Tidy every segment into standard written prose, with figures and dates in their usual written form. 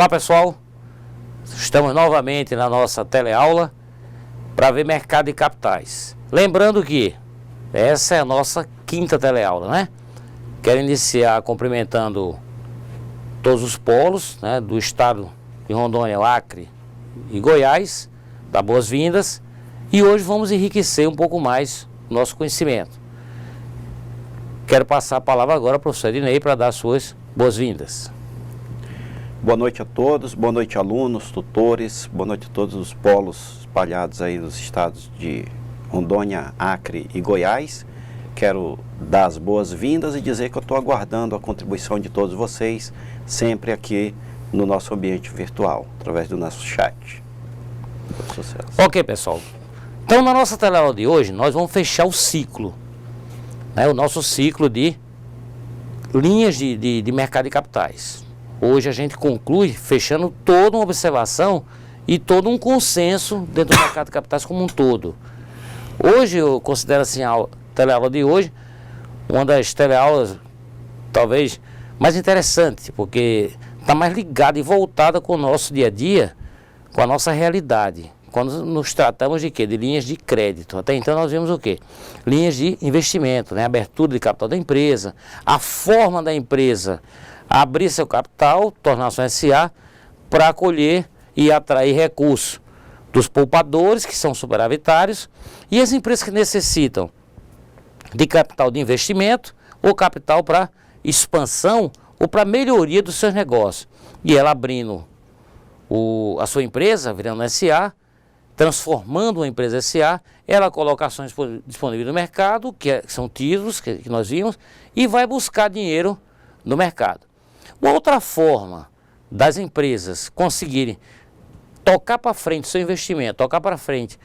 Olá pessoal, estamos novamente na nossa teleaula para ver mercado de capitais. Lembrando que essa é a nossa quinta teleaula, né? Quero iniciar cumprimentando todos os polos, né, do estado de Rondônia, Acre e Goiás, dar boas-vindas. E hoje vamos enriquecer um pouco mais o nosso conhecimento. Quero passar a palavra agora ao professor Ednei para dar suas boas-vindas. Boa noite a todos, boa noite alunos, tutores, boa noite a todos os polos espalhados aí nos estados de Rondônia, Acre e Goiás. Quero dar as boas-vindas e dizer que eu estou aguardando a contribuição de todos vocês, sempre aqui no nosso ambiente virtual, através do nosso chat. Sucesso. Ok, pessoal. Então, na nossa teleaula de hoje, nós vamos fechar o ciclo, né, o nosso ciclo de linhas de mercado de capitais. Hoje a gente conclui fechando toda uma observação e todo um consenso dentro do mercado de capitais como um todo. Hoje eu considero assim a teleaula de hoje uma das teleaulas talvez mais interessantes, porque está mais ligada e voltada com o nosso dia a dia, com a nossa realidade. Quando nos tratamos de quê? De linhas de crédito. Até então nós vimos o quê? Linhas de investimento, né? Abertura de capital da empresa, a forma da empresa abrir seu capital, tornar-se um SA, para acolher e atrair recursos dos poupadores, que são superavitários, e as empresas que necessitam de capital de investimento ou capital para expansão ou para melhoria dos seus negócios. E ela abrindo a sua empresa, virando SA, transformando uma empresa SA, ela coloca ações disponíveis no mercado, que são títulos que nós vimos, e vai buscar dinheiro no mercado. Uma outra forma das empresas conseguirem tocar para frente o seu investimento, tocar para frente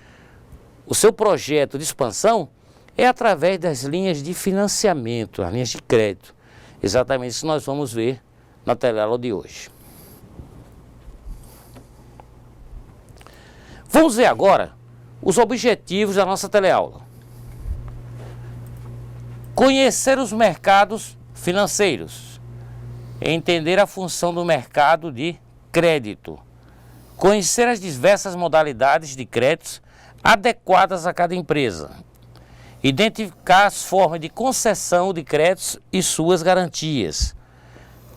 o seu projeto de expansão, é através das linhas de financiamento, as linhas de crédito. Exatamente isso nós vamos ver na teleaula de hoje. Vamos ver agora os objetivos da nossa teleaula. Conhecer os mercados financeiros, entender a função do mercado de crédito, conhecer as diversas modalidades de créditos adequadas a cada empresa, identificar as formas de concessão de créditos e suas garantias,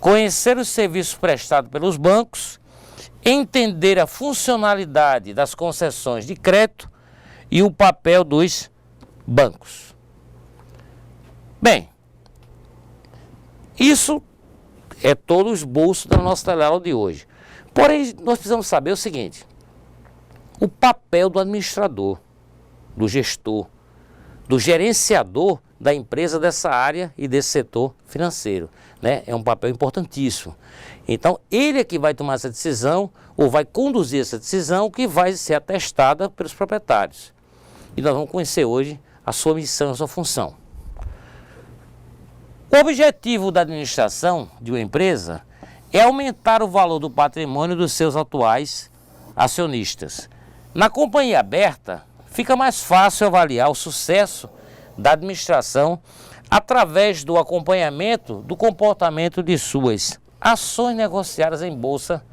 conhecer os serviços prestados pelos bancos, entender a funcionalidade das concessões de crédito e o papel dos bancos. Bem, isso é todo o esboço da nossa teleaula de hoje. Porém, nós precisamos saber o seguinte: o papel do administrador, do gestor, do gerenciador da empresa dessa área e desse setor financeiro, né? É um papel importantíssimo. Então, ele é que vai tomar essa decisão ou vai conduzir essa decisão que vai ser atestada pelos proprietários. E nós vamos conhecer hoje a sua missão, a sua função. O objetivo da administração de uma empresa é aumentar o valor do patrimônio dos seus atuais acionistas. Na companhia aberta, fica mais fácil avaliar o sucesso da administração através do acompanhamento do comportamento de suas ações negociadas em bolsa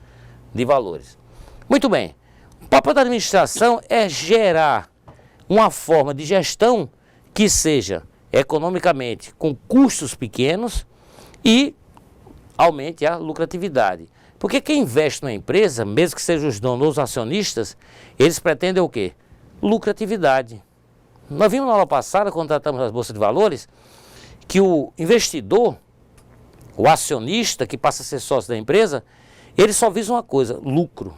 de valores. Muito bem, o papel da administração é gerar uma forma de gestão que seja economicamente com custos pequenos e aumente a lucratividade. Porque quem investe numa empresa, mesmo que sejam os donos ou os acionistas, eles pretendem o quê? Lucratividade. Nós vimos na aula passada, quando tratamos das bolsas de valores, que o investidor, o acionista que passa a ser sócio da empresa, ele só visa uma coisa: lucro.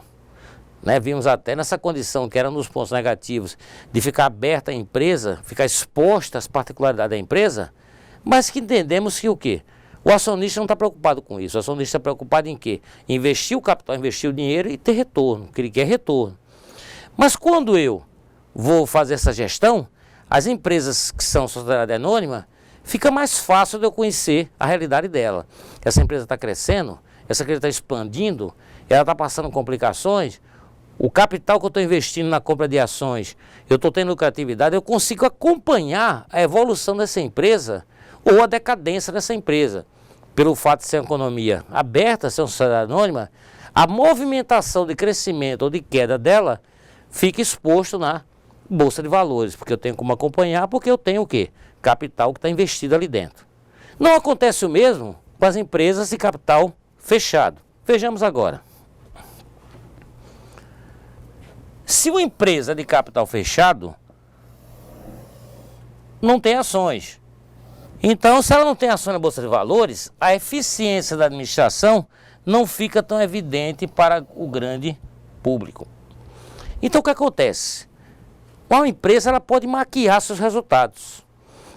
Né? Vimos até nessa condição que era nos pontos negativos de ficar aberta a empresa, ficar exposta às particularidades da empresa, mas que entendemos que o quê? O acionista não está preocupado com isso. O acionista está preocupado em quê? Investir o capital, investir o dinheiro e ter retorno, que ele quer retorno. Mas quando eu vou fazer essa gestão, as empresas que são sociedade anônima, fica mais fácil de eu conhecer a realidade dela. Essa empresa está crescendo, essa empresa está expandindo, ela está passando complicações, o capital que eu estou investindo na compra de ações, eu estou tendo lucratividade, eu consigo acompanhar a evolução dessa empresa ou a decadência dessa empresa. Pelo fato de ser uma economia aberta, ser uma sociedade anônima, a movimentação de crescimento ou de queda dela fica exposto na Bolsa de Valores, porque eu tenho como acompanhar, porque eu tenho o quê? Capital que está investido ali dentro. Não acontece o mesmo com as empresas de capital fechado. Vejamos agora. Se uma empresa de capital fechado não tem ações, então se ela não tem ações na Bolsa de Valores, a eficiência da administração não fica tão evidente para o grande público. Então o que acontece? Uma empresa ela pode maquiar seus resultados.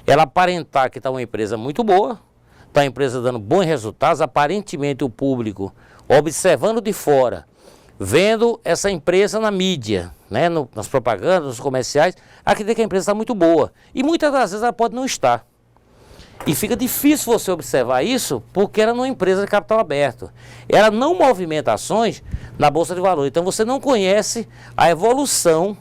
Ela aparentar que está uma empresa muito boa, está a empresa dando bons resultados, aparentemente o público observando de fora, vendo essa empresa na mídia, né, nas propagandas, nos comerciais, acredita que a empresa está muito boa. E muitas das vezes ela pode não estar. E fica difícil você observar isso porque ela não é uma empresa de capital aberto. Ela não movimenta ações na Bolsa de Valores. Então você não conhece a evolução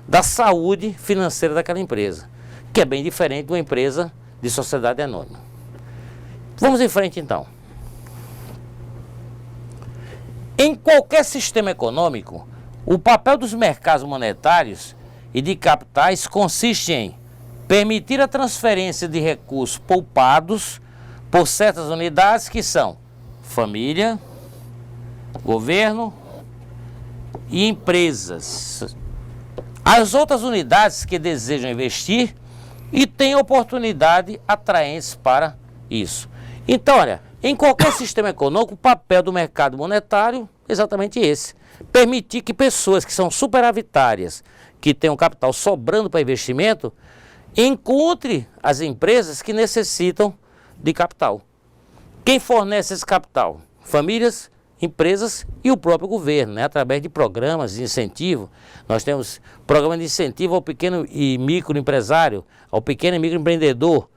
da saúde financeira daquela empresa, que é bem diferente de uma empresa de sociedade anônima. Vamos em frente então. Em qualquer sistema econômico, o papel dos mercados monetários e de capitais consiste em permitir a transferência de recursos poupados por certas unidades que são família, governo e empresas. As outras unidades que desejam investir e têm oportunidade atraentes para isso. Então, olha, em qualquer sistema econômico, o papel do mercado monetário é exatamente esse. Permitir que pessoas que são superavitárias, que têm um capital sobrando para investimento, encontre as empresas que necessitam de capital. Quem fornece esse capital? Famílias, empresas e o próprio governo, né? Através de programas de incentivo. Nós temos programas de incentivo ao pequeno e microempresário, ao pequeno e microempreendedor,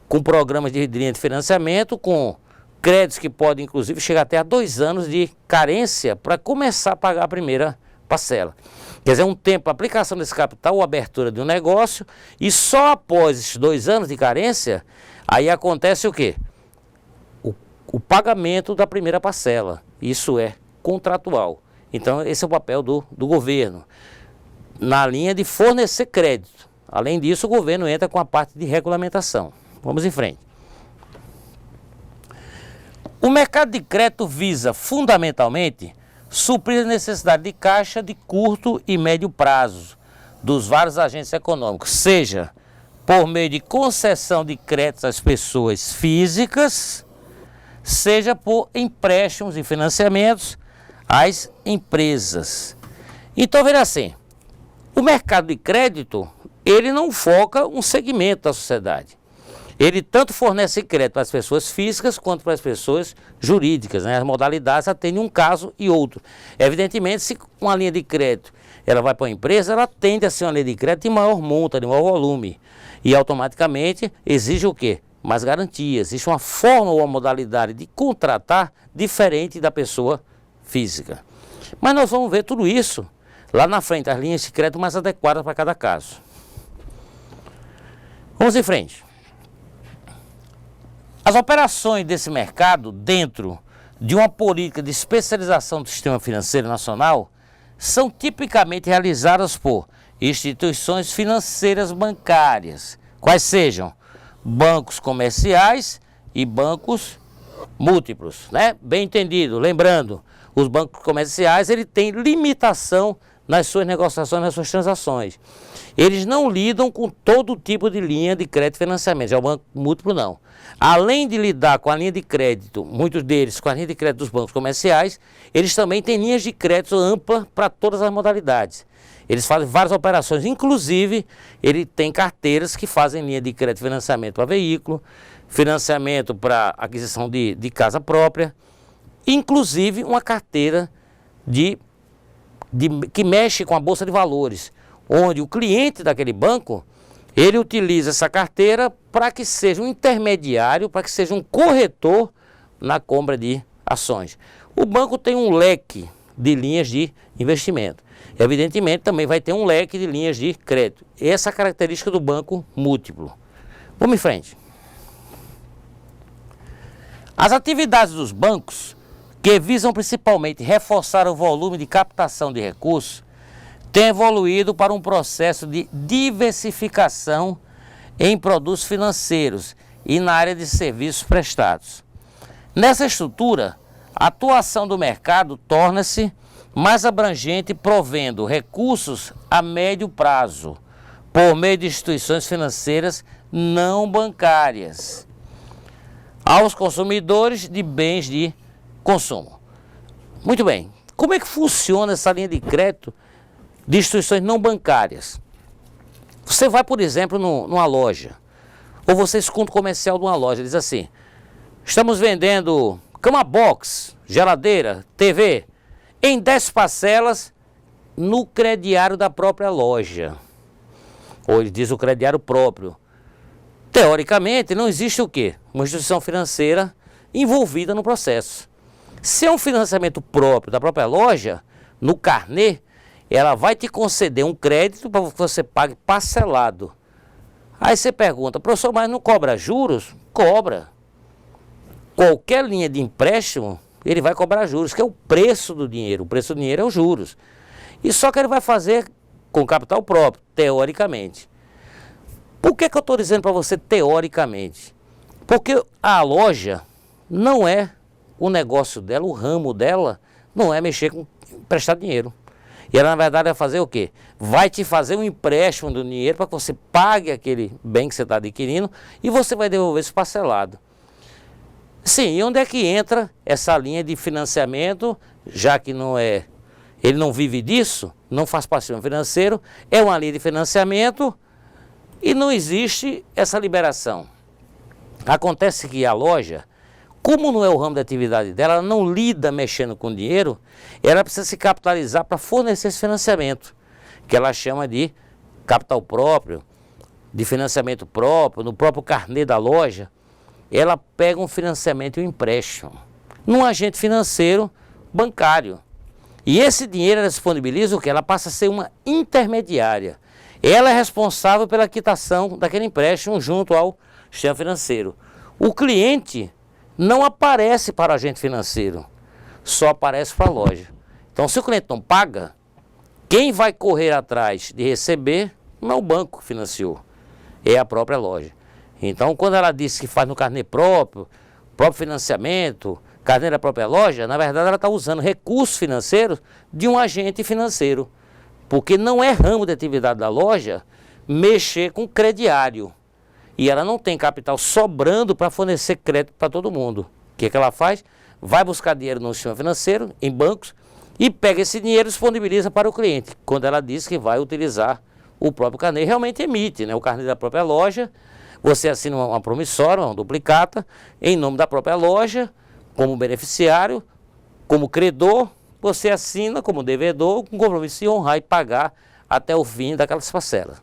com programas de linha de financiamento, com créditos que podem inclusive chegar até a 2 anos de carência para começar a pagar a primeira parcela. Quer dizer, um tempo a aplicação desse capital ou abertura de um negócio, e só após esses 2 anos de carência, aí acontece o quê? O pagamento da primeira parcela. Isso é contratual. Então esse é o papel do governo, na linha de fornecer crédito. Além disso, o governo entra com a parte de regulamentação. Vamos em frente. O mercado de crédito visa fundamentalmente suprir a necessidade de caixa de curto e médio prazo dos vários agentes econômicos, seja por meio de concessão de créditos às pessoas físicas, seja por empréstimos e financiamentos às empresas. Então, veja assim, o mercado de crédito, ele não foca um segmento da sociedade. Ele tanto fornece crédito para as pessoas físicas quanto para as pessoas jurídicas, né? As modalidades atendem um caso e outro. Evidentemente, se uma linha de crédito ela vai para uma empresa, ela tende a ser uma linha de crédito de maior monta, de maior volume. E automaticamente exige o quê? Mais garantias. Existe uma forma ou uma modalidade de contratar diferente da pessoa física. Mas nós vamos ver tudo isso lá na frente, as linhas de crédito mais adequadas para cada caso. Vamos em frente. As operações desse mercado, dentro de uma política de especialização do sistema financeiro nacional, são tipicamente realizadas por instituições financeiras bancárias, quais sejam bancos comerciais e bancos múltiplos, né? Bem entendido, lembrando, os bancos comerciais ele tem limitação nas suas negociações, nas suas transações. Eles não lidam com todo tipo de linha de crédito e financiamento, já o banco múltiplo não. Além de lidar com a linha de crédito, muitos deles com a linha de crédito dos bancos comerciais, eles também têm linhas de crédito ampla para todas as modalidades. Eles fazem várias operações, inclusive ele tem carteiras que fazem linha de crédito e financiamento para veículo, financiamento para aquisição de casa própria, inclusive uma carteira que mexe com a Bolsa de Valores, onde o cliente daquele banco, ele utiliza essa carteira para que seja um intermediário, para que seja um corretor na compra de ações. O banco tem um leque de linhas de investimento. Evidentemente, também vai ter um leque de linhas de crédito. Essa é a característica do banco múltiplo. Vamos em frente. As atividades dos bancos que visam principalmente reforçar o volume de captação de recursos, têm evoluído para um processo de diversificação em produtos financeiros e na área de serviços prestados. Nessa estrutura, a atuação do mercado torna-se mais abrangente, provendo recursos a médio prazo, por meio de instituições financeiras não bancárias, aos consumidores de bens de consumo. Muito bem, como é que funciona essa linha de crédito de instituições não bancárias? Você vai, por exemplo, numa loja, ou você escuta um comercial de uma loja, diz assim: estamos vendendo cama box, geladeira, TV, em 10 parcelas no crediário da própria loja. Ou ele diz o crediário próprio. Teoricamente, não existe o quê? Uma instituição financeira envolvida no processo. Se é um financiamento próprio da própria loja, no carnê, ela vai te conceder um crédito para que você pague parcelado. Aí você pergunta: professor, mas não cobra juros? Cobra. Qualquer linha de empréstimo, ele vai cobrar juros, que é o preço do dinheiro. O preço do dinheiro é os juros. E só que ele vai fazer com capital próprio, teoricamente. Por que eu estou dizendo para você teoricamente? Porque a loja não é o negócio dela, o ramo dela não é mexer com emprestar dinheiro. E ela, na verdade, vai fazer o quê? Vai te fazer um empréstimo do dinheiro para que você pague aquele bem que você está adquirindo e você vai devolver isso parcelado. Sim, e onde é que entra essa linha de financiamento, já que ele não vive disso, não faz passivo financeiro, é uma linha de financiamento e não existe essa liberação. Acontece que a loja, como não é o ramo da atividade dela, ela não lida mexendo com dinheiro, ela precisa se capitalizar para fornecer esse financiamento, que ela chama de capital próprio, de financiamento próprio, no próprio carnê da loja. Ela pega um financiamento e um empréstimo num agente financeiro bancário. E esse dinheiro ela disponibiliza o que? Ela passa a ser uma intermediária. Ela é responsável pela quitação daquele empréstimo junto ao sistema financeiro. O cliente não aparece para o agente financeiro, só aparece para a loja. Então, se o cliente não paga, quem vai correr atrás de receber não é o banco que financiou, é a própria loja. Então, quando ela diz que faz no carnê próprio financiamento, carnê da própria loja, na verdade ela está usando recursos financeiros de um agente financeiro. Porque não é ramo de atividade da loja mexer com crediário. E ela não tem capital sobrando para fornecer crédito para todo mundo. O que ela faz? Vai buscar dinheiro no sistema financeiro, em bancos, e pega esse dinheiro e disponibiliza para o cliente. Quando ela diz que vai utilizar o próprio carnê, realmente emite, né? O carnê da própria loja. Você assina uma promissória, uma duplicata, em nome da própria loja, como beneficiário, como credor, você assina como devedor, com compromisso de honrar e pagar até o fim daquelas parcelas.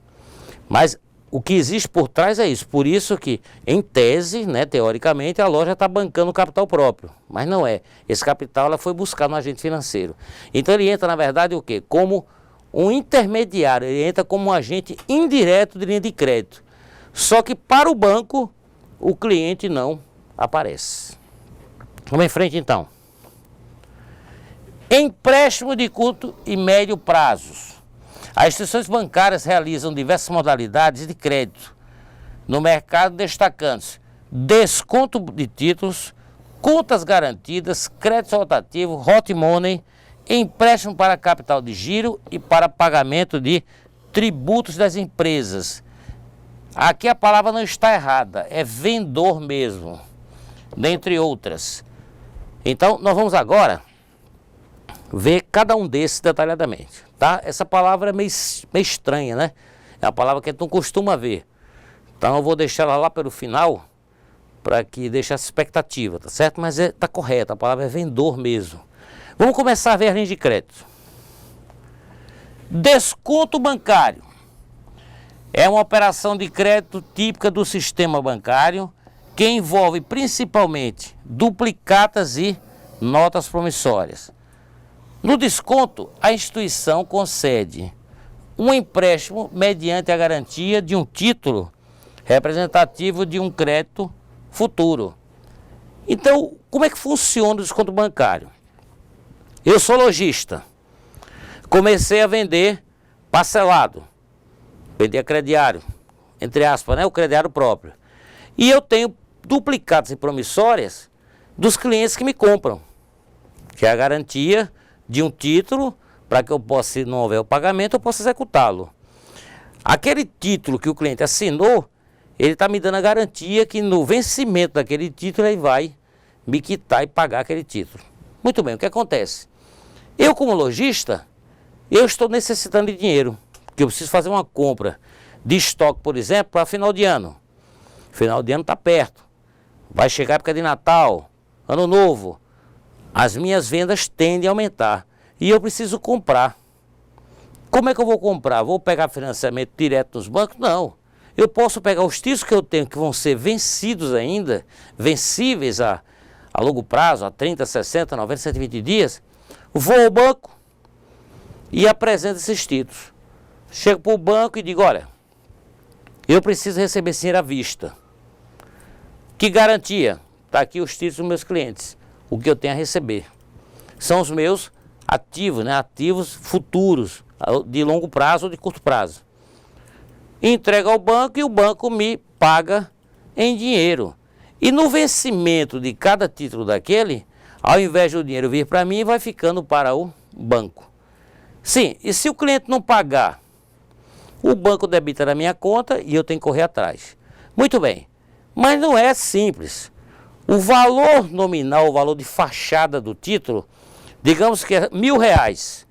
Mas o que existe por trás é isso. Por isso que, em tese, né, teoricamente, a loja está bancando o capital próprio. Mas não é. Esse capital ela foi buscar no agente financeiro. Então ele entra, na verdade, o quê? Como um intermediário, ele entra como um agente indireto de linha de crédito. Só que para o banco, o cliente não aparece. Vamos em frente então. Empréstimo de curto e médio prazos. As instituições bancárias realizam diversas modalidades de crédito no mercado, destacando-se desconto de títulos, contas garantidas, crédito rotativo, hot money, empréstimo para capital de giro e para pagamento de tributos das empresas. Aqui a palavra não está errada, é vendedor mesmo, dentre outras. Então, nós vamos agora ver cada um desses detalhadamente, tá? Essa palavra é meio estranha, né? É uma palavra que a gente não costuma ver. Então, eu vou deixar ela lá pelo final, para que deixe essa expectativa, tá certo? Mas está correta, a palavra é vendedor mesmo. Vamos começar a ver a linha de crédito. Desconto bancário. É uma operação de crédito típica do sistema bancário que envolve principalmente duplicatas e notas promissórias. No desconto, a instituição concede um empréstimo mediante a garantia de um título representativo de um crédito futuro. Então, como é que funciona o desconto bancário? Eu sou lojista, comecei a vender parcelado, vender crediário, entre aspas, né, o crediário próprio. E eu tenho duplicados e promissórias dos clientes que me compram, que é a garantia de um título para que eu possa, se não houver o pagamento, eu possa executá-lo. Aquele título que o cliente assinou, ele está me dando a garantia que no vencimento daquele título ele vai me quitar e pagar aquele título. Muito bem, o que acontece? Eu, como lojista, eu estou necessitando de dinheiro, porque eu preciso fazer uma compra de estoque, por exemplo, para final de ano. Final de ano está perto, vai chegar a época de Natal, Ano Novo. As minhas vendas tendem a aumentar e eu preciso comprar. Como é que eu vou comprar? Vou pegar financiamento direto nos bancos? Não. Eu posso pegar os títulos que eu tenho que vão ser vencidos ainda, vencíveis a longo prazo, a 30, 60, 90, 120 dias, vou ao banco e apresento esses títulos. Chego para o banco e digo, olha, eu preciso receber esse dinheiro à vista. Que garantia? Está aqui os títulos dos meus clientes. O que eu tenho a receber. São os meus ativos, né? Ativos futuros, de longo prazo ou de curto prazo. Entrego ao banco e o banco me paga em dinheiro. E no vencimento de cada título daquele, ao invés do dinheiro vir para mim, vai ficando para o banco. Sim, e se o cliente não pagar, o banco debita na minha conta e eu tenho que correr atrás. Muito bem, mas não é simples. O valor nominal, o valor de fachada do título, digamos que é R$1.000.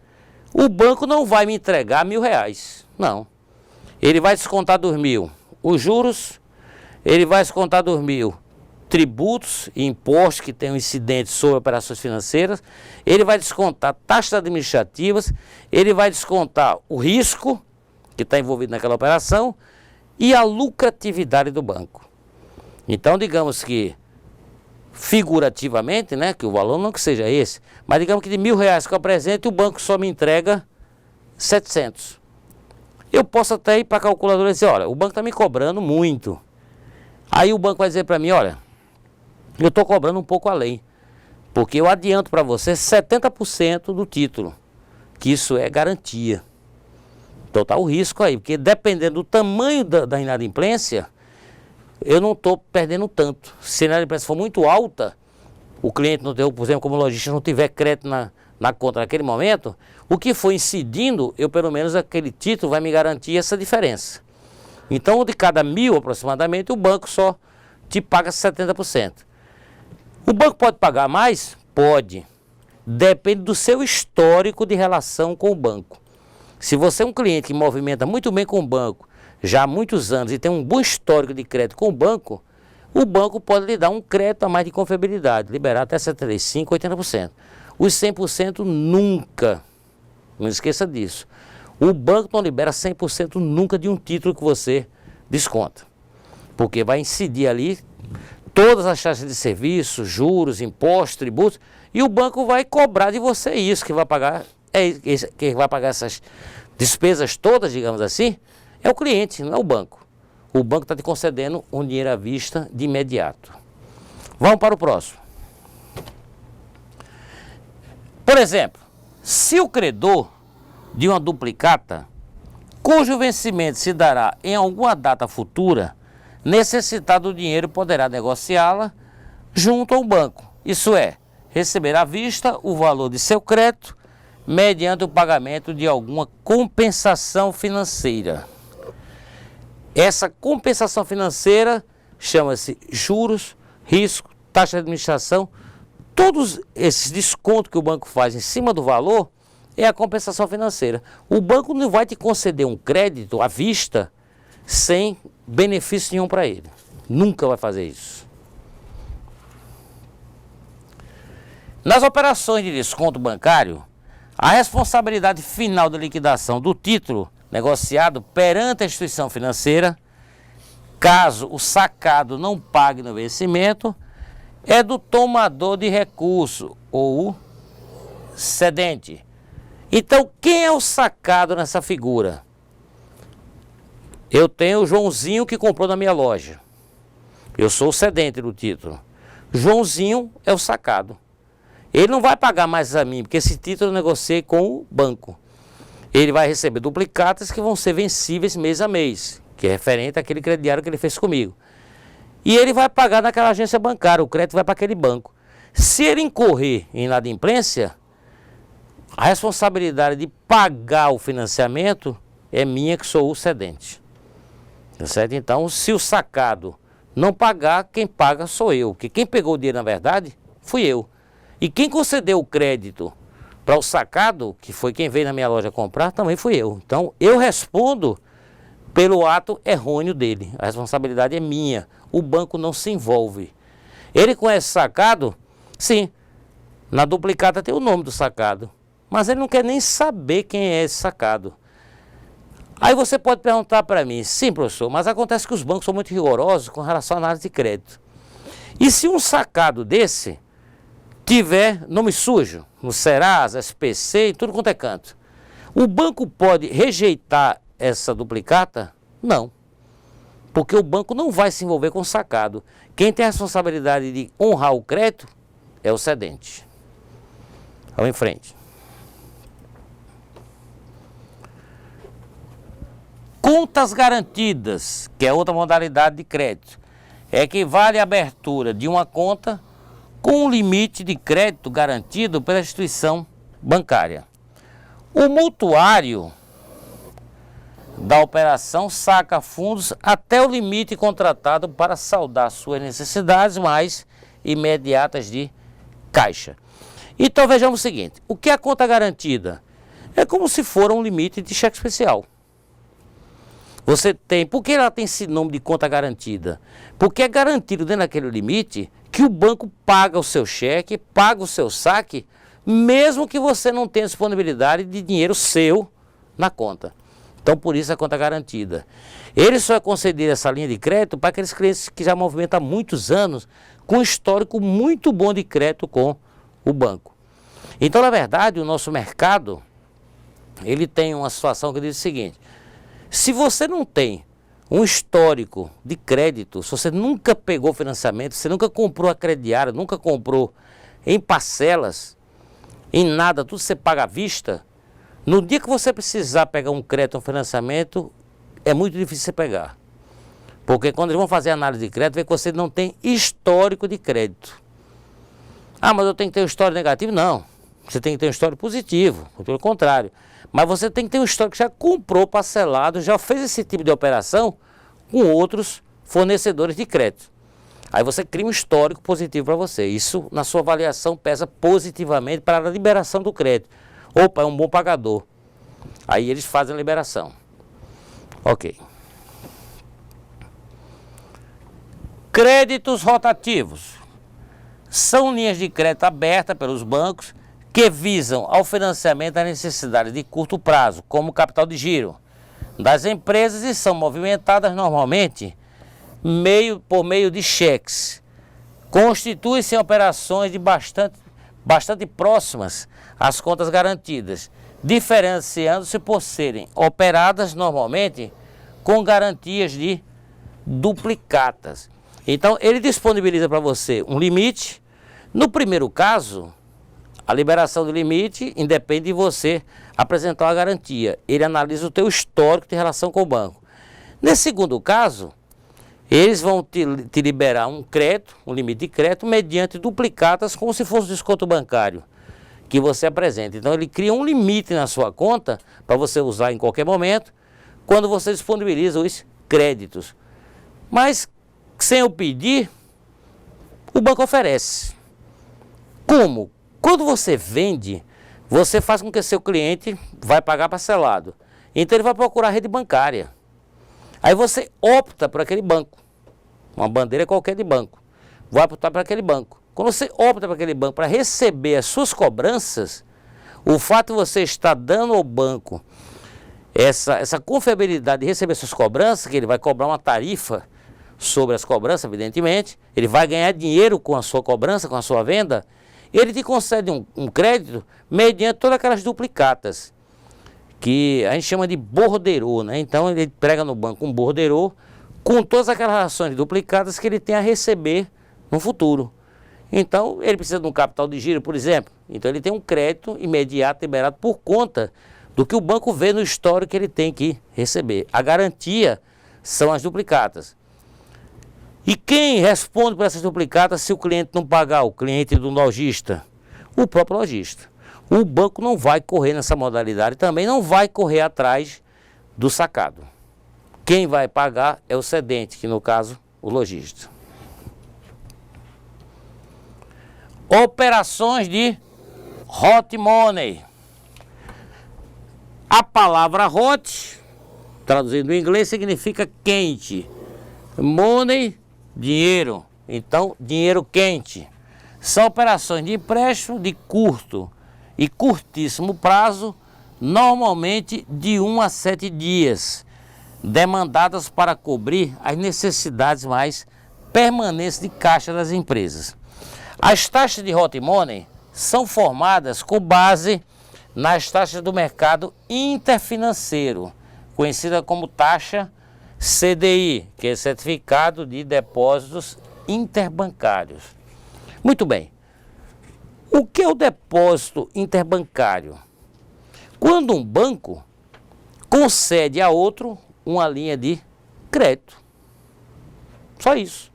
O banco não vai me entregar R$1.000, não. Ele vai descontar dos 1.000 os juros, ele vai descontar dos 1.000 tributos e impostos que tenham incidentes sobre operações financeiras, ele vai descontar taxas administrativas, ele vai descontar o risco que está envolvido naquela operação e a lucratividade do banco. Então, digamos que, figurativamente, né, que o valor não que seja esse, mas digamos que de R$1.000 que eu apresento, o banco só me entrega 700. Eu posso até ir para a calculadora e dizer, olha, o banco está me cobrando muito. Aí o banco vai dizer para mim, olha, eu estou cobrando um pouco além, porque eu adianto para você 70% do título, que isso é garantia. Então está o risco aí, porque dependendo do tamanho da inadimplência, eu não estou perdendo tanto. Se a inadimplência for muito alta, o cliente não deu, por exemplo, como lojista, não tiver crédito na conta naquele momento, o que for incidindo, eu pelo menos aquele título vai me garantir essa diferença. Então, de cada 1.000 aproximadamente, o banco só te paga 70%. O banco pode pagar mais? Pode. Depende do seu histórico de relação com o banco. Se você é um cliente que movimenta muito bem com o banco, já há muitos anos, e tem um bom histórico de crédito com o banco pode lhe dar um crédito a mais de confiabilidade, liberar até 75%, 80%. Os 100% nunca, não esqueça disso. O banco não libera 100% nunca de um título que você desconta, porque vai incidir ali todas as taxas de serviço, juros, impostos, tributos, e o banco vai cobrar de você isso, que vai pagar, quem vai pagar essas despesas todas, digamos assim, é o cliente, não é o banco. O banco está te concedendo um dinheiro à vista de imediato. Vamos para o próximo. Por exemplo, se o credor de uma duplicata, cujo vencimento se dará em alguma data futura, necessitar do dinheiro, poderá negociá-la junto ao banco. Isso é, receber à vista o valor de seu crédito mediante o pagamento de alguma compensação financeira. Essa compensação financeira chama-se juros, risco, taxa de administração. Todos esses descontos que o banco faz em cima do valor é a compensação financeira. O banco não vai te conceder um crédito à vista sem benefício nenhum para ele. Nunca vai fazer isso. Nas operações de desconto bancário, a responsabilidade final da liquidação do título negociado perante a instituição financeira, caso o sacado não pague no vencimento, é do tomador de recurso ou o cedente. Então, quem é o sacado nessa figura? Eu tenho o Joãozinho que comprou na minha loja. Eu sou o cedente do título. Joãozinho é o sacado. Ele não vai pagar mais a mim, porque esse título eu negociei com o banco. Ele vai receber duplicatas que vão ser vencíveis mês a mês, que é referente àquele crediário que ele fez comigo. E ele vai pagar naquela agência bancária, o crédito vai para aquele banco. Se ele incorrer em inadimplência, a responsabilidade de pagar o financiamento é minha, que sou o cedente. Tá certo? Então, se o sacado não pagar, quem paga sou eu. Porque quem pegou o dinheiro, na verdade, fui eu. E quem concedeu o crédito para o sacado, que foi quem veio na minha loja comprar, também fui eu. Então, eu respondo pelo ato errôneo dele. A responsabilidade é minha. O banco não se envolve. Ele conhece sacado? Sim. Na duplicata tem o nome do sacado. Mas ele não quer nem saber quem é esse sacado. Aí você pode perguntar para mim, sim, professor, mas acontece que os bancos são muito rigorosos com relação à análise de crédito. E se um sacado desse tiver nome sujo, no Serasa, SPC, em tudo quanto é canto, o banco pode rejeitar essa duplicata? Não. Porque o banco não vai se envolver com o sacado. Quem tem a responsabilidade de honrar o crédito é o cedente. Vamos em frente. Contas garantidas, que é outra modalidade de crédito, equivale à abertura de uma conta com um limite de crédito garantido pela instituição bancária. O mutuário da operação saca fundos até o limite contratado para saldar suas necessidades mais imediatas de caixa. Então vejamos o seguinte, o que é a conta garantida? É como se for um limite de cheque especial. Você tem, por que ela tem esse nome de conta garantida? Porque é garantido dentro daquele limite que o banco paga o seu cheque, paga o seu saque, mesmo que você não tenha disponibilidade de dinheiro seu na conta. Então, por isso a conta garantida. Ele só é concedido essa linha de crédito para aqueles clientes que já movimentam há muitos anos, com um histórico muito bom de crédito com o banco. Então, na verdade, o nosso mercado, ele tem uma situação que diz o seguinte: se você não tem um histórico de crédito, se você nunca pegou financiamento, você nunca comprou a crediário, nunca comprou em parcelas, em nada, tudo você paga à vista, no dia que você precisar pegar um crédito, um financiamento, é muito difícil você pegar. Porque quando eles vão fazer análise de crédito, vê que você não tem histórico de crédito. Ah, mas eu tenho que ter um histórico negativo? Não. Você tem que ter um histórico positivo, pelo contrário. Mas você tem que ter um histórico que já comprou parcelado, já fez esse tipo de operação com outros fornecedores de crédito. Aí você cria um histórico positivo para você. Isso, na sua avaliação, pesa positivamente para a liberação do crédito. Opa, é um bom pagador. Aí eles fazem a liberação. Ok. Créditos rotativos. São linhas de crédito abertas pelos bancos que visam ao financiamento da necessidade de curto prazo, como capital de giro das empresas, e são movimentadas normalmente por meio de cheques. Constituem-se operações de bastante próximas às contas garantidas, diferenciando-se por serem operadas normalmente com garantias de duplicatas. Então ele disponibiliza para você um limite. No primeiro caso, a liberação do limite independe de você apresentar uma garantia. Ele analisa o teu histórico de relação com o banco. Nesse segundo caso, eles vão te liberar um crédito, um limite de crédito, mediante duplicatas, como se fosse um desconto bancário que você apresenta. Então ele cria um limite na sua conta para você usar em qualquer momento, quando você disponibiliza os créditos. Mas sem eu pedir, o banco oferece. Como? Quando você vende, você faz com que seu cliente vai pagar parcelado. Então ele vai procurar a rede bancária. Aí você opta por aquele banco. Uma bandeira qualquer de banco. Vai optar por aquele banco. Quando você opta por aquele banco para receber as suas cobranças, o fato de você estar dando ao banco essa confiabilidade de receber suas cobranças, que ele vai cobrar uma tarifa sobre as cobranças, evidentemente, ele vai ganhar dinheiro com a sua cobrança, com a sua venda, ele te concede um crédito mediante todas aquelas duplicatas, que a gente chama de borderô, né? Então ele prega no banco um borderô com todas aquelas ações duplicadas que ele tem a receber no futuro. Então, ele precisa de um capital de giro, por exemplo. Então, ele tem um crédito imediato liberado por conta do que o banco vê no histórico que ele tem que receber. A garantia são as duplicatas. E quem responde por essas duplicatas se o cliente não pagar? O cliente do lojista, o próprio lojista. O banco não vai correr nessa modalidade, também não vai correr atrás do sacado. Quem vai pagar é o cedente, que no caso, o lojista. Operações de hot money. A palavra hot, traduzindo do inglês, significa quente. Money, dinheiro. Então, dinheiro quente. São operações de empréstimo de curto e curtíssimo prazo, normalmente de 1 a 7 dias, demandadas para cobrir as necessidades mais permanentes de caixa das empresas. As taxas de hot money são formadas com base nas taxas do mercado interfinanceiro, conhecida como taxa CDI, que é Certificado de Depósitos Interbancários. Muito bem. O que é o depósito interbancário? Quando um banco concede a outro uma linha de crédito. Só isso.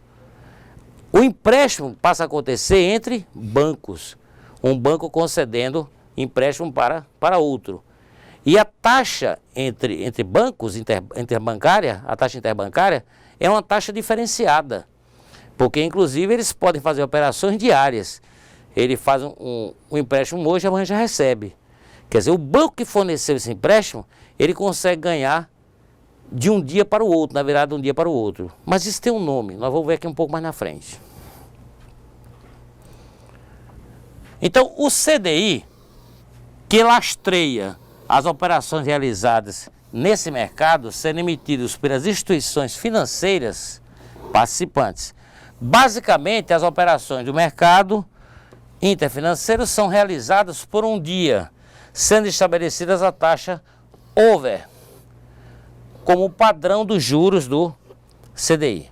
O empréstimo passa a acontecer entre bancos. Um banco concedendo empréstimo para outro. E a taxa entre bancos, interbancária, a taxa interbancária, é uma taxa diferenciada. Porque, inclusive, eles podem fazer operações diárias. Ele faz um empréstimo hoje, amanhã já recebe. Quer dizer, o banco que forneceu esse empréstimo, ele consegue ganhar de um dia para o outro, na virada de um dia para o outro. Mas isso tem um nome, nós vamos ver aqui um pouco mais na frente. Então, o CDI, que lastreia as operações realizadas nesse mercado, sendo emitidos pelas instituições financeiras participantes. Basicamente, as operações do mercado interfinanceiro são realizadas por um dia, sendo estabelecidas a taxa over, como padrão dos juros do CDI.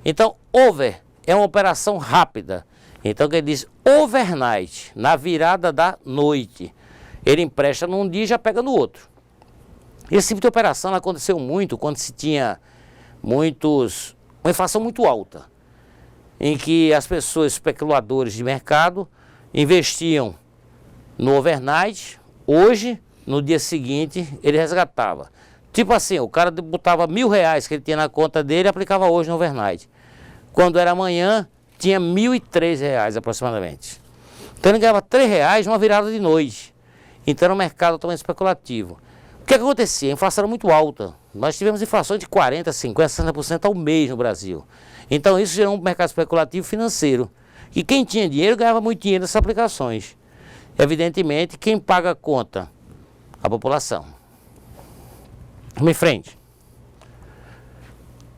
Então, over é uma operação rápida. Então, ele diz overnight, na virada da noite. Ele empresta num dia e já pega no outro. Esse tipo de operação aconteceu muito quando se tinha uma inflação muito alta, em que as pessoas, especuladores de mercado, investiam no overnight, hoje, no dia seguinte, ele resgatava. Tipo assim, o cara botava R$1.000 que ele tinha na conta dele e aplicava hoje no overnight. Quando era amanhã, tinha R$1.003 aproximadamente. Então ele ganhava R$3 numa virada de noite. Então era um mercado totalmente especulativo. O que acontecia? A inflação era muito alta. Nós tivemos inflação de 40%, 50%, 60% ao mês no Brasil. Então isso gerou um mercado especulativo financeiro. E quem tinha dinheiro ganhava muito dinheiro nessas aplicações. Evidentemente, quem paga a conta? A população. Vamos em frente.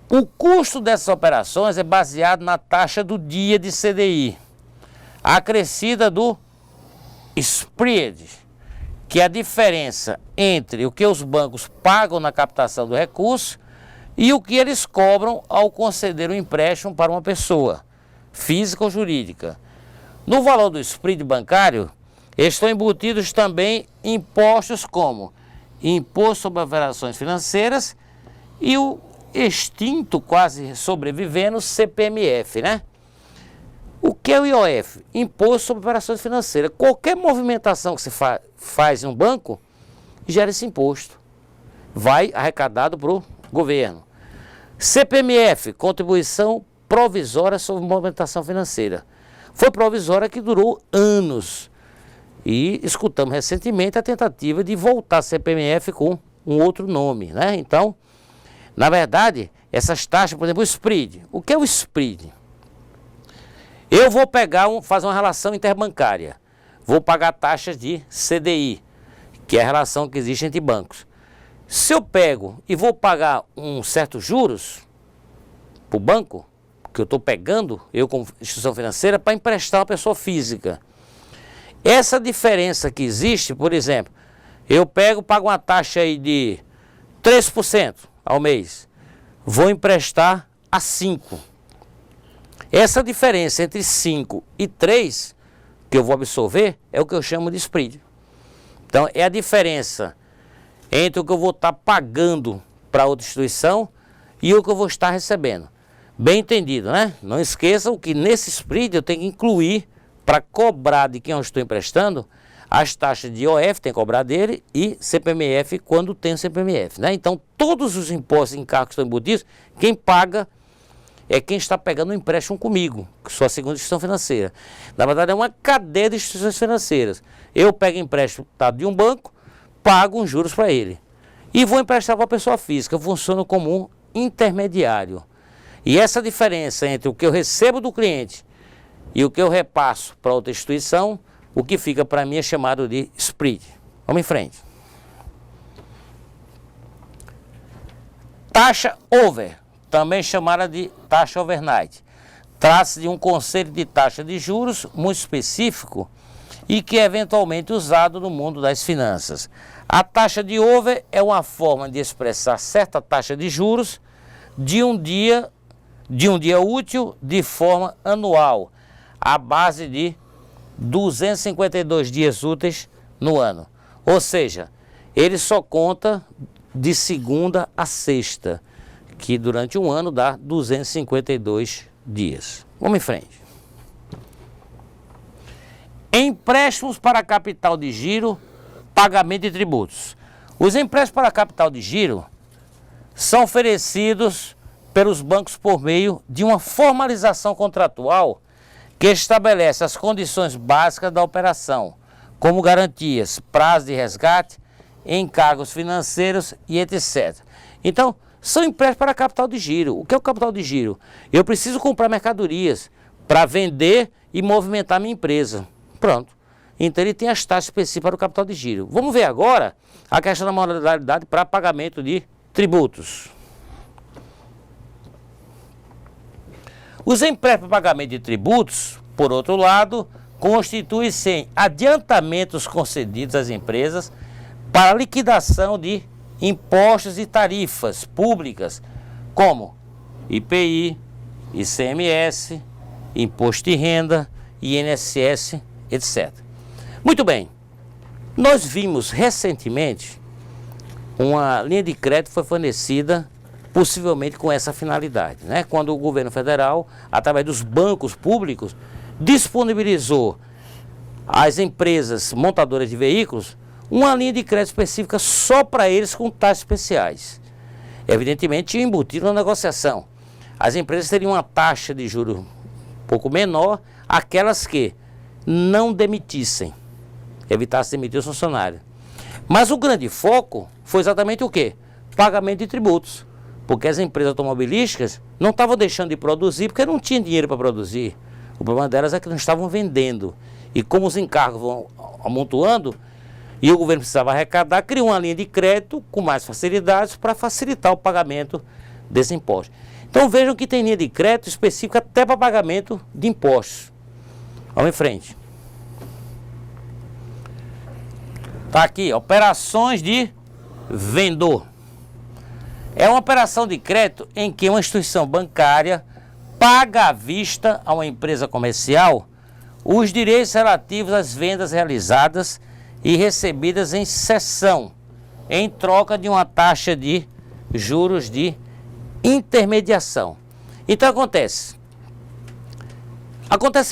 O custo dessas operações é baseado na taxa do dia de CDI, acrescida do spread, que é a diferença entre o que os bancos pagam na captação do recurso e o que eles cobram ao conceder um empréstimo para uma pessoa, física ou jurídica. No valor do spread bancário, estão embutidos também impostos como Imposto sobre Operações Financeiras e o extinto, quase sobrevivendo, CPMF, né? O que é o IOF? Imposto sobre Operações Financeiras. Qualquer movimentação que você faz em um banco, gera esse imposto. Vai arrecadado para o governo. CPMF, Contribuição Provisória sobre Movimentação Financeira. Foi provisória que durou anos. E escutamos recentemente a tentativa de voltar a CPMF com um outro nome, né? Então, na verdade, essas taxas, por exemplo, o spread. O que é o spread? Eu vou fazer uma relação interbancária. Vou pagar taxas de CDI, que é a relação que existe entre bancos. Se eu pego e vou pagar um certo juros para o banco, que eu estou pegando, eu como instituição financeira, para emprestar uma pessoa física. Essa diferença que existe, por exemplo, eu pago uma taxa aí de 3% ao mês, vou emprestar a 5%. Essa diferença entre 5 e 3, que eu vou absorver, é o que eu chamo de spread. Então, é a diferença entre o que eu vou estar pagando para outra instituição e o que eu vou estar recebendo. Bem entendido, né? Não esqueçam que nesse spread eu tenho que incluir, para cobrar de quem eu estou emprestando, as taxas de IOF, tem que cobrar dele, e CPMF quando tem CPMF, né? Então, todos os impostos e encargos que estão embutidos, quem paga é quem está pegando um empréstimo comigo, que sou a segunda instituição financeira. Na verdade, é uma cadeia de instituições financeiras. Eu pego empréstimo de um banco, pago uns juros para ele. E vou emprestar para a pessoa física, eu funciono como um intermediário. E essa diferença entre o que eu recebo do cliente e o que eu repasso para outra instituição, o que fica para mim é chamado de spread. Vamos em frente. Taxa over, também chamada de taxa overnight. Trata-se de um conceito de taxa de juros muito específico e que é eventualmente usado no mundo das finanças. A taxa de over é uma forma de expressar certa taxa de juros de um dia útil de forma anual, à base de 252 dias úteis no ano. Ou seja, ele só conta de segunda a sexta, que durante um ano dá 252 dias. Vamos em frente. Empréstimos para capital de giro, pagamento de tributos. Os empréstimos para capital de giro são oferecidos pelos bancos por meio de uma formalização contratual que estabelece as condições básicas da operação, como garantias, prazo de resgate, encargos financeiros e etc. Então, são empréstimos para capital de giro. O que é o capital de giro? Eu preciso comprar mercadorias para vender e movimentar minha empresa. Pronto. Então, ele tem as taxas específicas para o capital de giro. Vamos ver agora a questão da modalidade para pagamento de tributos. Os empréstimos para pagamento de tributos, por outro lado, constituem-se em adiantamentos concedidos às empresas para liquidação de impostos e tarifas públicas, como IPI, ICMS, Imposto de Renda, INSS, etc. Muito bem, nós vimos recentemente uma linha de crédito foi fornecida possivelmente com essa finalidade, né? Quando o governo federal, através dos bancos públicos, disponibilizou às empresas montadoras de veículos uma linha de crédito específica só para eles com taxas especiais. Evidentemente, tinha embutido na negociação. As empresas teriam uma taxa de juros um pouco menor, aquelas que não demitissem, evitassem demitir os funcionários. Mas o grande foco foi exatamente o quê? Pagamento de tributos. Porque as empresas automobilísticas não estavam deixando de produzir porque não tinham dinheiro para produzir. O problema delas é que não estavam vendendo. E como os encargos vão amontoando e o governo precisava arrecadar, criou uma linha de crédito com mais facilidades para facilitar o pagamento desse imposto. Então vejam que tem linha de crédito específica até para pagamento de impostos. Vamos em frente. Está aqui, operações de vendedor. É uma operação de crédito em que uma instituição bancária paga à vista a uma empresa comercial os direitos relativos às vendas realizadas e recebidas em cessão, em troca de uma taxa de juros de intermediação. Então acontece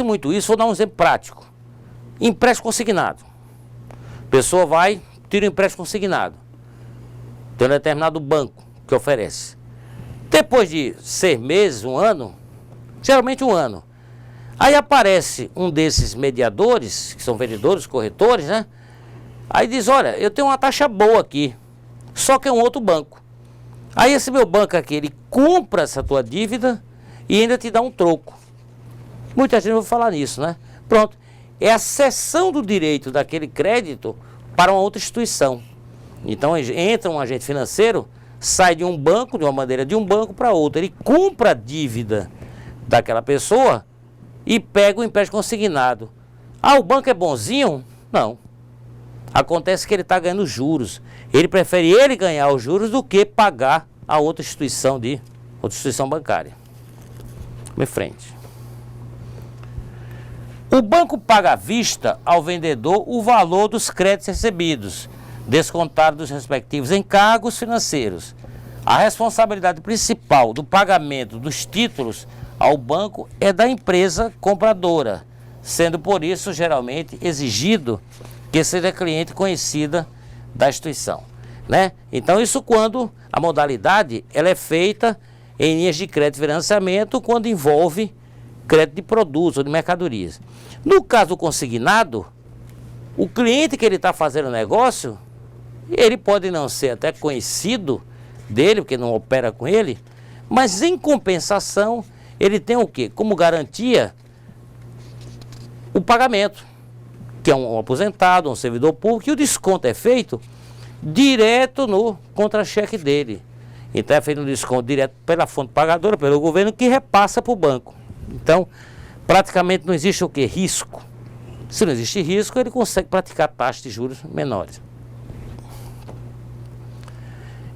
muito isso, vou dar um exemplo prático. Empréstimo consignado. A pessoa vai, tira um empréstimo consignado. Tem um determinado banco que oferece. Depois de 6 meses, 1 ano, geralmente 1 ano, aí aparece um desses mediadores, que são vendedores, corretores, né? Aí diz, olha, eu tenho uma taxa boa aqui, só que é um outro banco. Aí esse meu banco aqui, ele compra essa tua dívida e ainda te dá um troco. Muita gente vai falar nisso, né? Pronto, é a cessão do direito daquele crédito para uma outra instituição. Então entra um agente financeiro, sai de um banco, de uma maneira de um banco para outro. Ele compra a dívida daquela pessoa e pega o empréstimo consignado. Ah, o banco é bonzinho? Não. Acontece que ele está ganhando juros. Ele prefere ele ganhar os juros do que pagar a outra instituição bancária. Vamos em frente. O banco paga à vista ao vendedor o valor dos créditos recebidos, descontado dos respectivos encargos financeiros. A responsabilidade principal do pagamento dos títulos ao banco é da empresa compradora, sendo por isso geralmente exigido que seja cliente conhecida da instituição, né? Então isso quando a modalidade ela é feita em linhas de crédito e financiamento, quando envolve crédito de produtos ou de mercadorias. No caso do consignado, o cliente que ele está fazendo o negócio, ele pode não ser até conhecido dele, porque não opera com ele, mas em compensação, ele tem o quê? Como garantia, o pagamento, que é um aposentado, um servidor público, e o desconto é feito direto no contra-cheque dele. Então é feito um desconto direto pela fonte pagadora, pelo governo, que repassa para o banco. Então, praticamente não existe o quê? Risco. Se não existe risco, ele consegue praticar taxas de juros menores.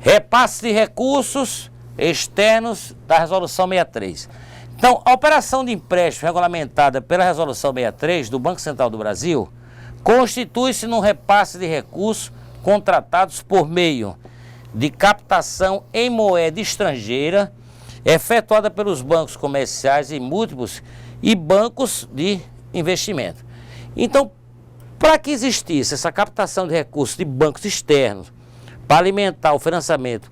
Repasse de recursos externos da Resolução 63. Então, a operação de empréstimo regulamentada pela Resolução 63 do Banco Central do Brasil constitui-se num repasse de recursos contratados por meio de captação em moeda estrangeira efetuada pelos bancos comerciais em múltiplos e bancos de investimento. Então, para que existisse essa captação de recursos de bancos externos para alimentar o financiamento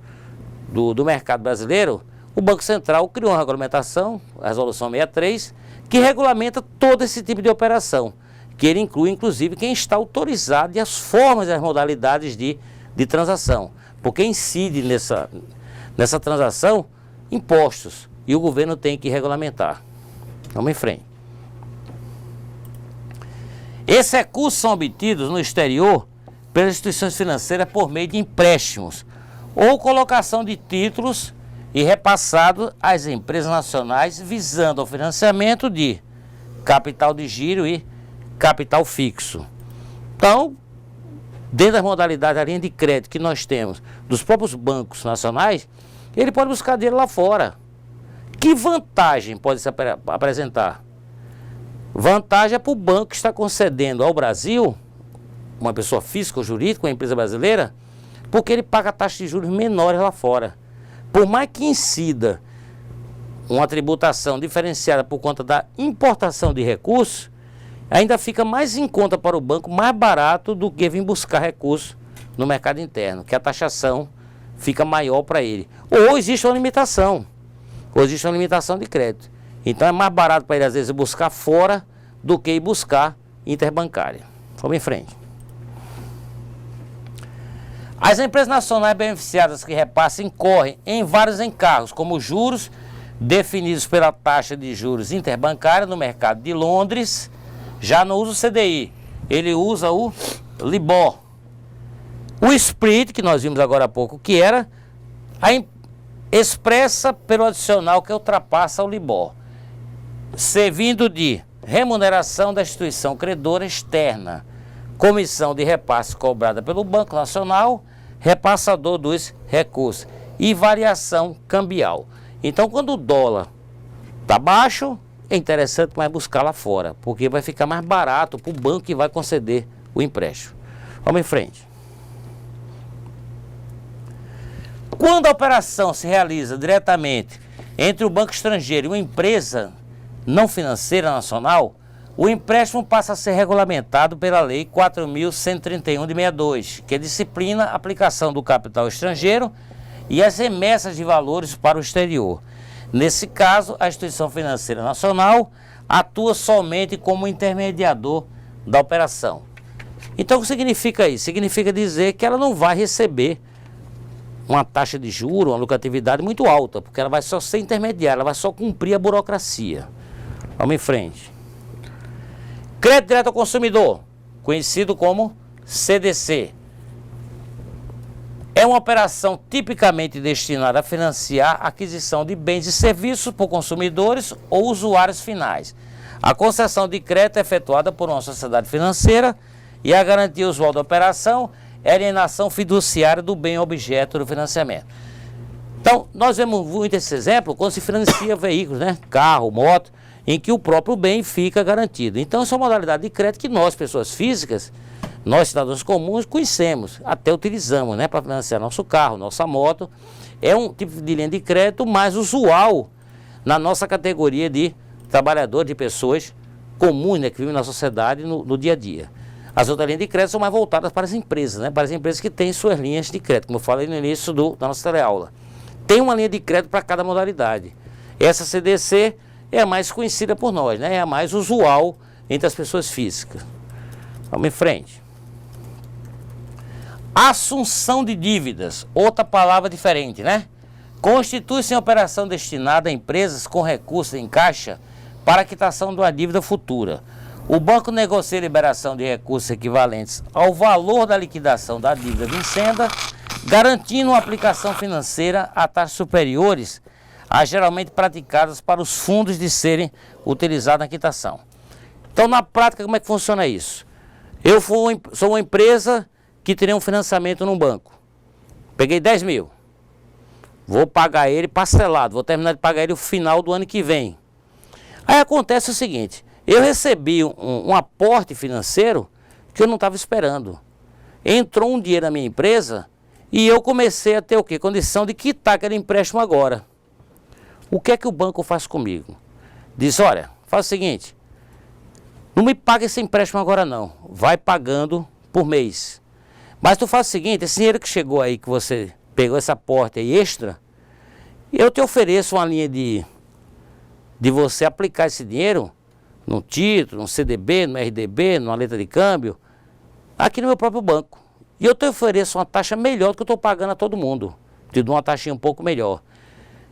do mercado brasileiro, o Banco Central criou uma regulamentação, a Resolução 63, que regulamenta todo esse tipo de operação, que ele inclui, inclusive, quem está autorizado e as formas e as modalidades de transação, porque incide nessa transação impostos, e o governo tem que regulamentar. Vamos em frente. Esses recursos são obtidos no exterior pelas instituições financeiras por meio de empréstimos ou colocação de títulos e repassado às empresas nacionais visando ao financiamento de capital de giro e capital fixo. Então, dentro das modalidades da linha de crédito que nós temos dos próprios bancos nacionais, ele pode buscar dinheiro lá fora. Que vantagem pode se apresentar? Vantagem é para o banco que está concedendo ao Brasil, uma pessoa física ou jurídica, uma empresa brasileira, porque ele paga taxas de juros menores lá fora. Por mais que incida uma tributação diferenciada por conta da importação de recursos, ainda fica mais em conta para o banco, mais barato do que vir buscar recursos no mercado interno, que a taxação fica maior para ele. Ou existe uma limitação, de crédito. Então é mais barato para ele, às vezes, buscar fora do que ir buscar interbancária. Vamos em frente. As empresas nacionais beneficiadas que repassam incorrem em vários encargos, como juros definidos pela taxa de juros interbancária no mercado de Londres. Já não usa o CDI, ele usa o LIBOR. O split, que nós vimos agora há pouco, que era expressa pelo adicional que ultrapassa o LIBOR, servindo de remuneração da instituição credora externa, comissão de repasse cobrada pelo Banco Nacional, repassador dos recursos e variação cambial. Então, quando o dólar está baixo, é interessante mais buscar lá fora, porque vai ficar mais barato para o banco que vai conceder o empréstimo. Vamos em frente. Quando a operação se realiza diretamente entre o banco estrangeiro e uma empresa não financeira nacional, o empréstimo passa a ser regulamentado pela Lei 4.131 de 62, que disciplina a aplicação do capital estrangeiro e as remessas de valores para o exterior. Nesse caso, a instituição financeira nacional atua somente como intermediador da operação. Então, o que significa isso? Significa dizer que ela não vai receber uma taxa de juros, uma lucratividade muito alta, porque ela vai só ser intermediária, ela vai só cumprir a burocracia. Vamos em frente. Crédito direto ao consumidor, conhecido como CDC. É uma operação tipicamente destinada a financiar a aquisição de bens e serviços por consumidores ou usuários finais. A concessão de crédito é efetuada por uma sociedade financeira e a garantia usual da operação é a alienação fiduciária do bem objeto do financiamento. Então, nós vemos muito esse exemplo quando se financia veículos, né? Carro, moto. em que o próprio bem fica garantido. Então, essa é uma modalidade de crédito que nós, pessoas físicas, nós cidadãos comuns, conhecemos, até utilizamos, né, para financiar nosso carro, nossa moto. É um tipo de linha de crédito mais usual na nossa categoria de trabalhador, de pessoas comuns, né, que vivem na sociedade no dia a dia. As outras linhas de crédito são mais voltadas para as empresas, né, para as empresas que têm suas linhas de crédito, como eu falei no início da nossa teleaula. Tem uma linha de crédito para cada modalidade. Essa CDC é a mais conhecida por nós, né, é a mais usual entre as pessoas físicas. Vamos em frente. Assunção de dívidas, outra palavra diferente, né? Constitui-se em operação destinada a empresas com recursos em caixa para a quitação de uma dívida futura. O banco negocia a liberação de recursos equivalentes ao valor da liquidação da dívida vencida, garantindo uma aplicação financeira a taxas superiores às geralmente praticadas para os fundos de serem utilizados na quitação. Então, na prática, como é que funciona isso? Eu sou uma empresa que teria um financiamento num banco. Peguei 10 mil. Vou pagar ele parcelado, vou terminar de pagar ele no final do ano que vem. Aí acontece o seguinte, eu recebi um aporte financeiro que eu não estava esperando. Entrou um dinheiro na minha empresa e eu comecei a ter o quê? Condição de quitar aquele empréstimo agora. O que é que o banco faz comigo? Diz, olha, faz o seguinte, não me paga esse empréstimo agora não, vai pagando por mês. Mas tu faz o seguinte, esse dinheiro que chegou aí, que você pegou esse aporte aí extra, eu te ofereço uma linha de você aplicar esse dinheiro num título, num CDB, no RDB, numa letra de câmbio, aqui no meu próprio banco. E eu te ofereço uma taxa melhor do que eu estou pagando a todo mundo. Te dou uma taxinha um pouco melhor.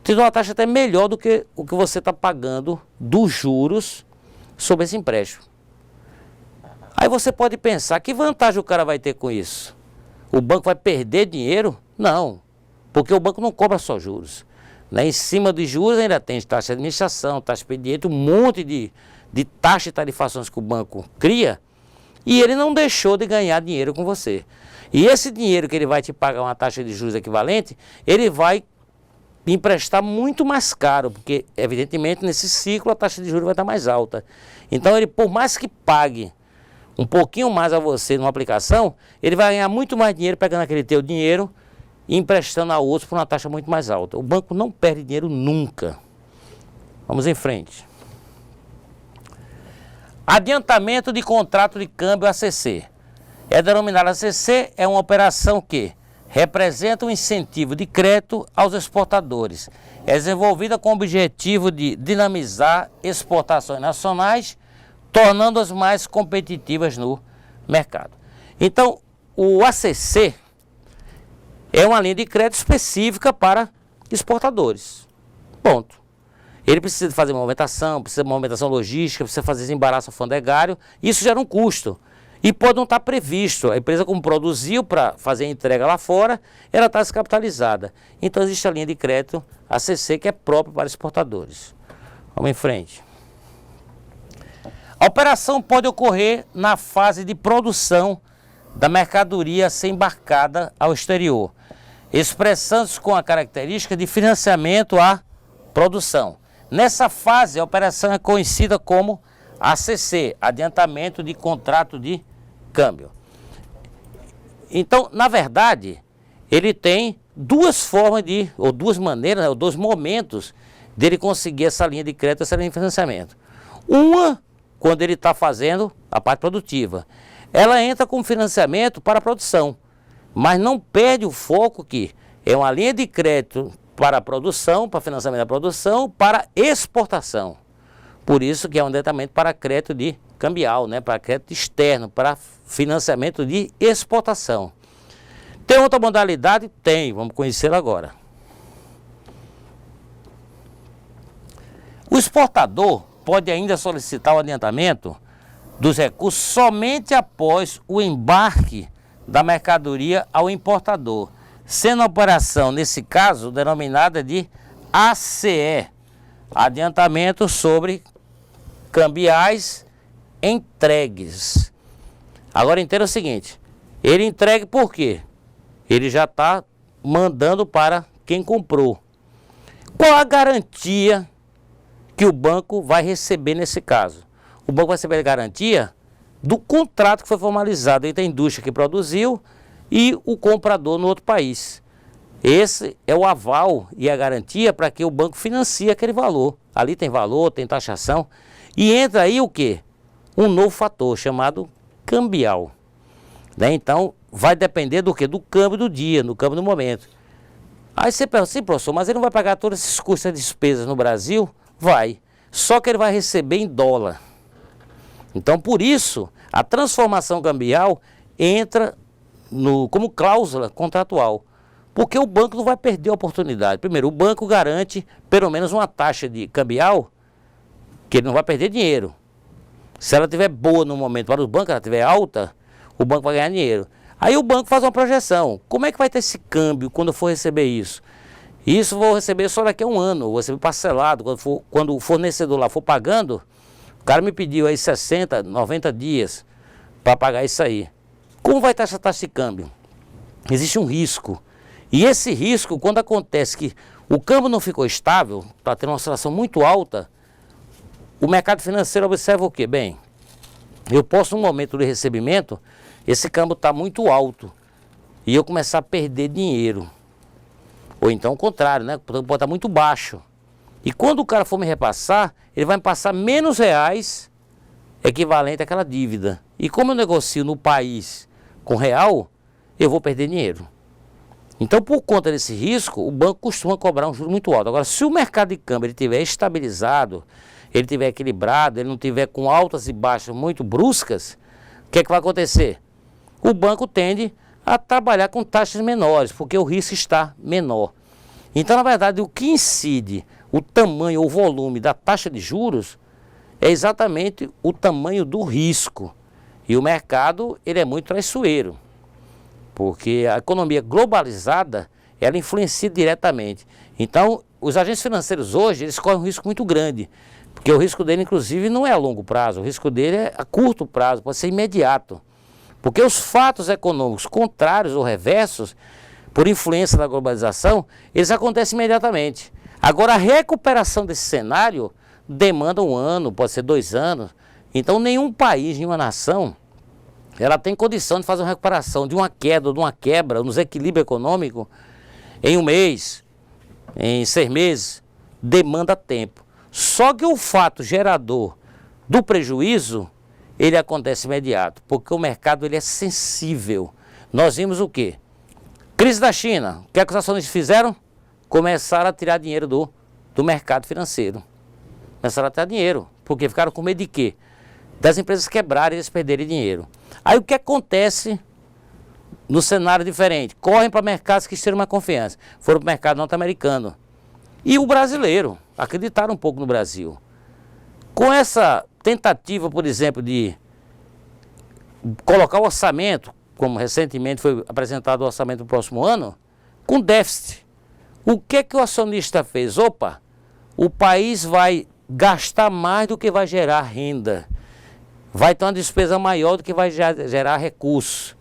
Te dou uma taxa até melhor do que o que você está pagando dos juros sobre esse empréstimo. Aí você pode pensar, que vantagem o cara vai ter com isso? O banco vai perder dinheiro? Não, porque o banco não cobra só juros. Né? Em cima dos juros ainda tem taxa de administração, taxa de expediente, um monte de taxas e tarifações que o banco cria, e ele não deixou de ganhar dinheiro com você. E esse dinheiro que ele vai te pagar uma taxa de juros equivalente, ele vai emprestar muito mais caro, porque evidentemente nesse ciclo a taxa de juros vai estar mais alta. Então ele, por mais que pague um pouquinho mais a você numa aplicação, ele vai ganhar muito mais dinheiro pegando aquele teu dinheiro e emprestando a outros por uma taxa muito mais alta. O banco não perde dinheiro nunca. Vamos em frente. Adiantamento de contrato de câmbio ACC. É denominado ACC, é uma operação que representa um incentivo de crédito aos exportadores. É desenvolvida com o objetivo de dinamizar exportações nacionais, tornando-as mais competitivas no mercado. Então, o ACC é uma linha de crédito específica para exportadores. Ponto. Ele precisa fazer movimentação, precisa de movimentação logística, precisa fazer desembaraço alfandegário. Isso gera um custo. E pode não estar previsto. A empresa, como produziu para fazer a entrega lá fora, ela está descapitalizada. Então existe a linha de crédito ACC, que é própria para exportadores. Vamos em frente. A operação pode ocorrer na fase de produção da mercadoria a ser embarcada ao exterior, expressando-se com a característica de financiamento à produção. Nessa fase, a operação é conhecida como ACC, adiantamento de contrato de câmbio. Então, na verdade, ele tem duas formas ou duas maneiras, ou dois momentos dele conseguir essa linha de crédito, essa linha de financiamento. Uma, quando ele está fazendo a parte produtiva. Ela entra como financiamento para a produção, mas não perde o foco que é uma linha de crédito para a produção, para financiamento da produção, para exportação. Por isso que é um adiantamento para crédito de cambial, né? Para crédito externo, para financiamento de exportação. Tem outra modalidade? Tem, vamos conhecê-la agora. O exportador pode ainda solicitar o adiantamento dos recursos somente após o embarque da mercadoria ao importador, sendo a operação, nesse caso, denominada de ACE, adiantamento sobre cambiais entregues. Agora entenda o seguinte, ele entregue por quê? Ele já está mandando para quem comprou. Qual a garantia que o banco vai receber nesse caso? O banco vai receber a garantia do contrato que foi formalizado entre a indústria que produziu e o comprador no outro país. Esse é o aval e a garantia para que o banco financie aquele valor. Ali tem valor, tem taxação. E entra aí o quê? Um novo fator chamado cambial. Né? Então, vai depender do quê? Do câmbio do dia, do câmbio do momento. Aí você pensa assim, professor, mas ele não vai pagar todos esses custos e despesas no Brasil? Vai. Só que ele vai receber em dólar. Então, por isso, a transformação cambial entra como cláusula contratual. Porque o banco não vai perder a oportunidade. Primeiro, o banco garante pelo menos uma taxa de cambial que ele não vai perder dinheiro. Se ela estiver boa no momento para o banco, ela estiver alta, o banco vai ganhar dinheiro. Aí o banco faz uma projeção. Como é que vai ter esse câmbio quando eu for receber isso? Isso eu vou receber só daqui a um ano, vou receber parcelado. Quando o fornecedor lá for pagando, o cara me pediu aí 60, 90 dias para pagar isso aí. Como vai estar essa taxa de câmbio? Existe um risco. E esse risco, quando acontece que o câmbio não ficou estável, para ter uma oscilação muito alta, o mercado financeiro observa o quê? Bem, eu posso, no momento de recebimento, esse câmbio está muito alto e eu começar a perder dinheiro. Ou então o contrário, né? Pode estar muito baixo. E quando o cara for me repassar, ele vai me passar menos reais equivalente àquela dívida. E como eu negocio no país com real, eu vou perder dinheiro. Então, por conta desse risco, o banco costuma cobrar um juro muito alto. Agora, se o mercado de câmbio estiver estabilizado, ele estiver equilibrado, ele não estiver com altas e baixas muito bruscas, o que é que vai acontecer? O banco tende a trabalhar com taxas menores, porque o risco está menor. Então, na verdade, o que incide o tamanho ou volume da taxa de juros é exatamente o tamanho do risco. E o mercado, ele é muito traiçoeiro, porque a economia globalizada, ela influencia diretamente. Então, os agentes financeiros hoje, eles correm um risco muito grande, porque o risco dele, inclusive, não é a longo prazo, o risco dele é a curto prazo, pode ser imediato. Porque os fatos econômicos contrários ou reversos, por influência da globalização, eles acontecem imediatamente. Agora, a recuperação desse cenário demanda um ano, pode ser 2 anos. Então, nenhum país, nenhuma nação, ela tem condição de fazer uma recuperação de uma queda ou de uma quebra no desequilíbrio econômico em 1 mês, em 6 meses, demanda tempo. Só que o fato gerador do prejuízo, ele acontece imediato, porque o mercado ele é sensível. Nós vimos o quê? Crise da China. O que é que os acionistas fizeram? Começaram a tirar dinheiro do mercado financeiro. Começaram a tirar dinheiro, porque ficaram com medo de quê? Das empresas quebrarem e eles perderem dinheiro. Aí o que acontece no cenário diferente? Correm para mercados que tiram uma confiança. Foram para o mercado norte-americano. E o brasileiro, acreditaram um pouco no Brasil. Com essa tentativa, por exemplo, de colocar o orçamento, como recentemente foi apresentado o orçamento do próximo ano, com déficit. O que é que o acionista fez? Opa, o país vai gastar mais do que vai gerar renda. Vai ter uma despesa maior do que vai gerar recursos.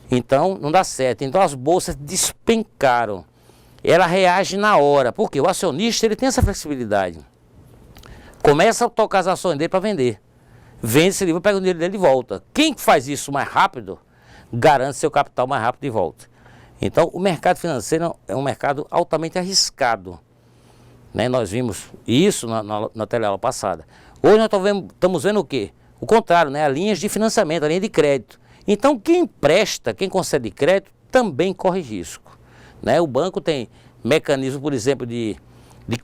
Então, não dá certo. Então, as bolsas despencaram. Ela reage na hora. Porque o acionista ele tem essa flexibilidade. Começa a tocar as ações dele para vender. Vende esse livro, pega o dinheiro dele de volta. Quem faz isso mais rápido, garante seu capital mais rápido de volta. Então, o mercado financeiro é um mercado altamente arriscado. Né? Nós vimos isso na teleaula passada. Hoje nós estamos vendo o quê? O contrário, né? As linhas de financiamento, a linha de crédito. Então, quem empresta, quem concede crédito, também corre risco. Né? O banco tem mecanismos, por exemplo, de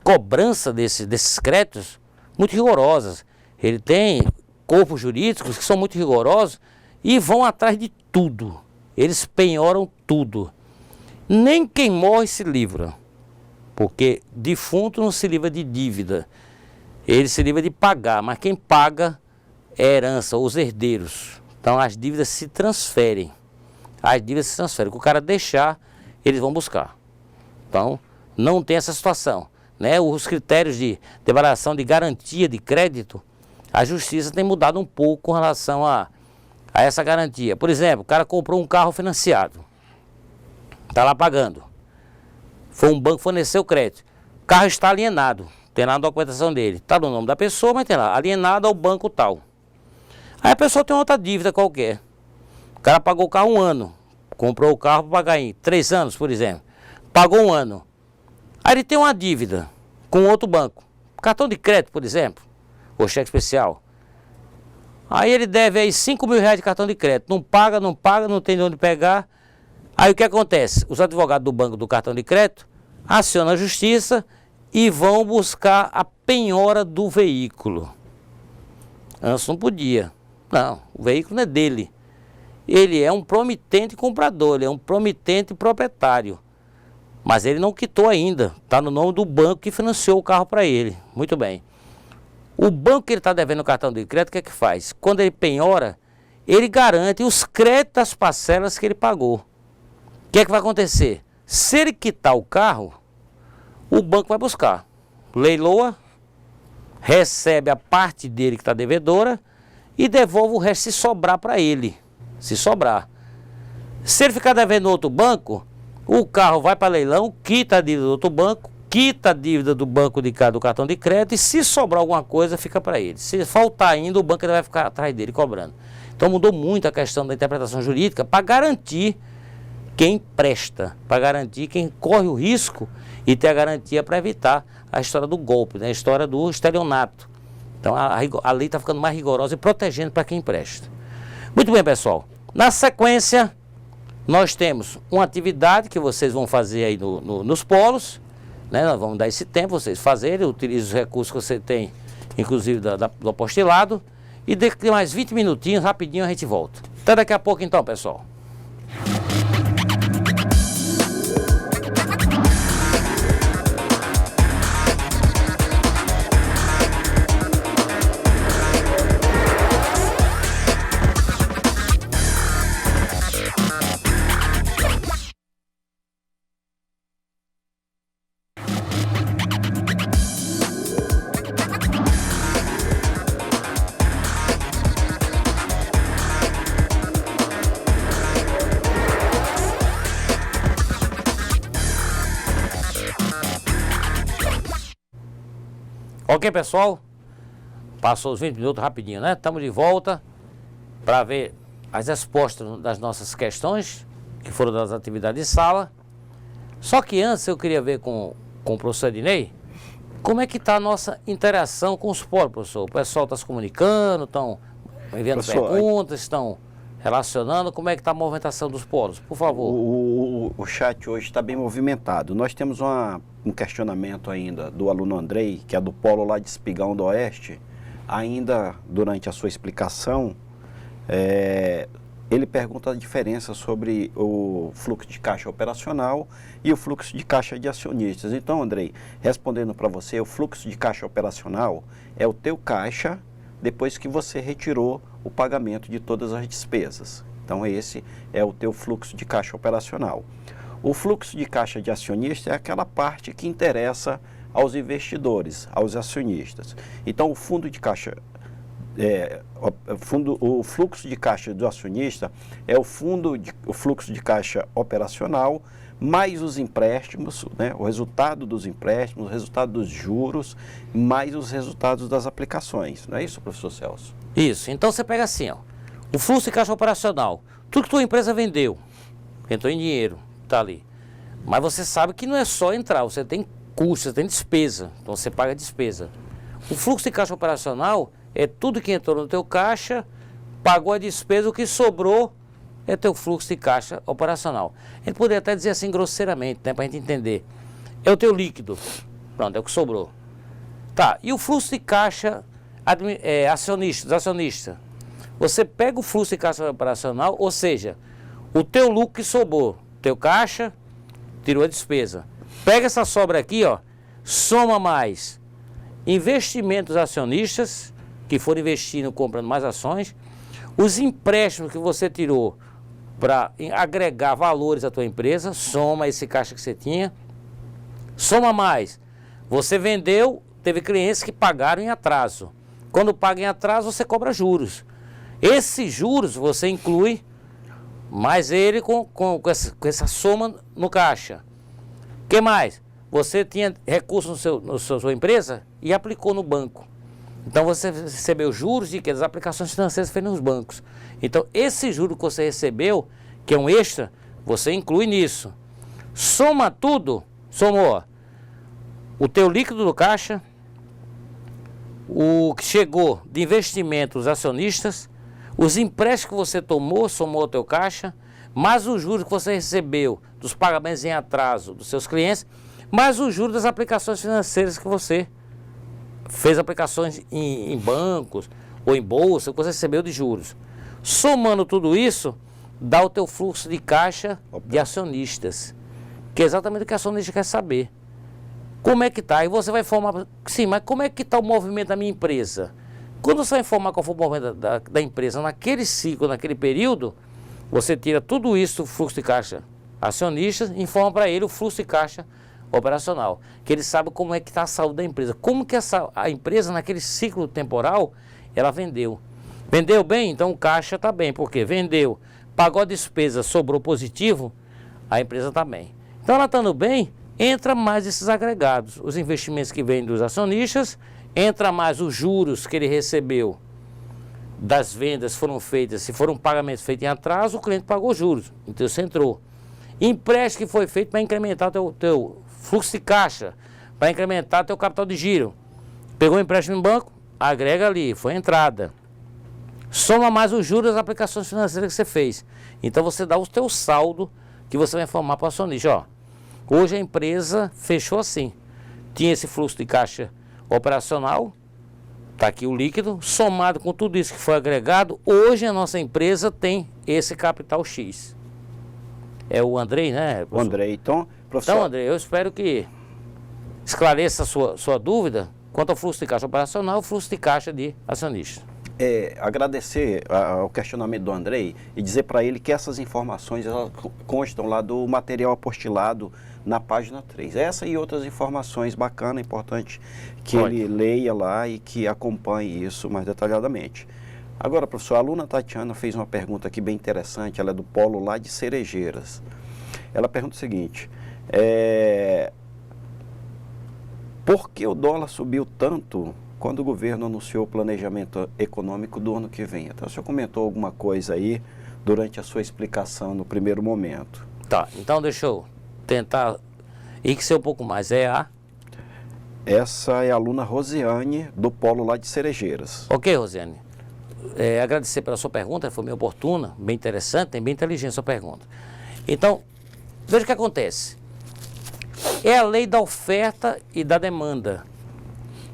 cobrança desses créditos muito rigorosas. Ele tem corpos jurídicos que são muito rigorosos e vão atrás de tudo. Eles penhoram tudo. Nem quem morre se livra, porque defunto não se livra de dívida. Ele se livra de pagar, mas quem paga é a herança, os herdeiros. Então as dívidas se transferem. As dívidas se transferem. O que o cara deixar, eles vão buscar. Então, não tem essa situação. Né? Os critérios de avaliação de garantia de crédito, a justiça tem mudado um pouco com relação a essa garantia. Por exemplo, o cara comprou um carro financiado. Está lá pagando. Foi um banco que forneceu crédito. O carro está alienado. tem lá a documentação dele. Está no nome da pessoa, mas tem lá, alienado ao banco tal. Aí a pessoa tem outra dívida qualquer. O cara pagou o carro 1 ano. Comprou o carro para pagar em 3 anos, por exemplo. Pagou 1 ano. Aí ele tem uma dívida com outro banco. Cartão de crédito, por exemplo. Ou cheque especial. Aí ele deve aí 5 mil reais de cartão de crédito. Não paga, não tem de onde pegar. Aí o que acontece? Os advogados do banco do cartão de crédito acionam a justiça e vão buscar a penhora do veículo. Antes não podia. Não, o veículo não é dele. Ele é um promitente comprador, ele é um promitente proprietário. Mas ele não quitou ainda. Está no nome do banco que financiou o carro para ele. Muito bem. O banco que ele está devendo o cartão de crédito, o que é que faz? Quando ele penhora, ele garante os créditos das parcelas que ele pagou. O que é que vai acontecer? Se ele quitar o carro, o banco vai buscar. Leiloa, recebe a parte dele que está devedora e devolve o resto se sobrar para ele. Se sobrar. Se ele ficar devendo no outro banco, o carro vai para leilão, quita a dívida do outro banco, quita a dívida do banco do cartão de crédito e se sobrar alguma coisa fica para ele. Se faltar ainda, o banco vai ficar atrás dele cobrando. Então mudou muito a questão da interpretação jurídica para garantir quem presta, para garantir quem corre o risco e ter a garantia para evitar a história do golpe, né? A história do estelionato. Então a lei está ficando mais rigorosa e protegendo para quem presta. Muito bem, pessoal. Na sequência, nós temos uma atividade que vocês vão fazer aí nos polos, né? Nós vamos dar esse tempo vocês fazerem, utilize os recursos que você tem, inclusive do apostilado, e daqui mais 20 minutinhos, rapidinho a gente volta. Até daqui a pouco então, pessoal. Ok, pessoal? Passou os 20 minutos rapidinho, né? Estamos de volta para ver as respostas das nossas questões, que foram das atividades de sala. Só que antes eu queria ver com o professor Ednei, como é que está a nossa interação com os polos, professor? O pessoal está se comunicando, estão enviando perguntas, estão relacionando, como é que está a movimentação dos polos? Por favor. O chat hoje está bem movimentado. Nós temos um questionamento ainda do aluno Andrei, que é do polo lá de Espigão do Oeste. Ainda durante a sua explicação, ele pergunta a diferença sobre o fluxo de caixa operacional e o fluxo de caixa de acionistas. Então, Andrei, respondendo para você, o fluxo de caixa operacional é o teu caixa depois que você retirou o pagamento de todas as despesas. Então, esse é o teu fluxo de caixa operacional. O fluxo de caixa de acionista é aquela parte que interessa aos investidores, aos acionistas. Então, o fundo de caixa, o fluxo de caixa do acionista é o fluxo de caixa operacional, mais os empréstimos, né, o resultado dos empréstimos, o resultado dos juros, mais os resultados das aplicações. Não é isso, professor Celso? Isso. Então, você pega assim, ó, o fluxo de caixa operacional, tudo que tua empresa vendeu, entrou em dinheiro, está ali. Mas você sabe que não é só entrar, você tem custo, você tem despesa, então você paga a despesa. O fluxo de caixa operacional é tudo que entrou no teu caixa, pagou a despesa, o que sobrou é teu fluxo de caixa operacional. A gente poderia até dizer assim grosseiramente, né, para a gente entender. É o teu líquido, pronto, é o que sobrou. Tá, e o fluxo de caixa acionista. Você pega o fluxo de caixa operacional, ou seja, o teu lucro que sobrou, teu caixa, tirou a despesa. Pega essa sobra aqui, ó, soma mais investimentos acionistas, que foram investindo, comprando mais ações, os empréstimos que você tirou para agregar valores à tua empresa, soma esse caixa que você tinha, soma mais. Você vendeu, teve clientes que pagaram em atraso. Quando paga em atraso, você cobra juros. Esses juros você inclui mais ele com essa soma no caixa. O que mais? você tinha recursos sua empresa e aplicou no banco. Então você recebeu juros de que as aplicações financeiras feitas nos bancos. Então esse juro que você recebeu, que é um extra, você inclui nisso. Soma tudo, somou o teu líquido do caixa, o que chegou de investimentos acionistas, os empréstimos que você tomou, somou o teu caixa, mais os juros que você recebeu dos pagamentos em atraso dos seus clientes, mais os juros das aplicações financeiras que você fez aplicações em bancos ou em bolsa, que você recebeu de juros. Somando tudo isso, dá o teu fluxo de caixa de acionistas, que é exatamente o que o acionista quer saber. Como é que está? E você vai informar, sim, mas como é que está o movimento da minha empresa? Quando você vai informar qual foi o movimento da empresa naquele ciclo, naquele período, você tira tudo isso do fluxo de caixa acionistas e informa para ele o fluxo de caixa operacional, que ele sabe como é que está a saúde da empresa, como que a empresa naquele ciclo temporal, ela vendeu. Vendeu bem? Então o caixa está bem, porque vendeu, pagou a despesa, sobrou positivo, a empresa está bem. Então ela estando bem, entra mais esses agregados, os investimentos que vêm dos acionistas, entra mais os juros que ele recebeu das vendas foram feitas, se foram pagamentos feitos em atraso, o cliente pagou juros, então você entrou. Empréstimo que foi feito para incrementar o teu fluxo de caixa, para incrementar teu capital de giro. Pegou um empréstimo em banco, agrega ali, foi entrada. Soma mais os juros das aplicações financeiras que você fez. Então você dá o teu saldo que você vai informar para o acionista. Ó, hoje a empresa fechou assim. Tinha esse fluxo de caixa operacional, está aqui o líquido, somado com tudo isso que foi agregado, hoje a nossa empresa tem esse capital X. É o Andrei, né, professor? O Andrei, então, professor... Então, Andrei, eu espero que esclareça a sua dúvida quanto ao fluxo de caixa operacional e fluxo de caixa de acionista. Agradecer ao questionamento do Andrei e dizer para ele que essas informações elas constam lá do material apostilado na página 3. Essa e outras informações bacanas, importante que ele leia lá e que acompanhe isso mais detalhadamente. Agora, professor, a aluna Tatiana fez uma pergunta aqui bem interessante, ela é do polo lá de Cerejeiras. Ela pergunta o seguinte, por que o dólar subiu tanto quando o governo anunciou o planejamento econômico do ano que vem? Então, o senhor comentou alguma coisa aí durante a sua explicação no primeiro momento. Tá, então deixa eu tentar enriquecer um pouco mais. Essa é a aluna Rosiane, do polo lá de Cerejeiras. Ok, Rosiane. Agradecer pela sua pergunta, foi bem oportuna, bem interessante, bem inteligente a sua pergunta. Então, veja o que acontece. É a lei da oferta e da demanda.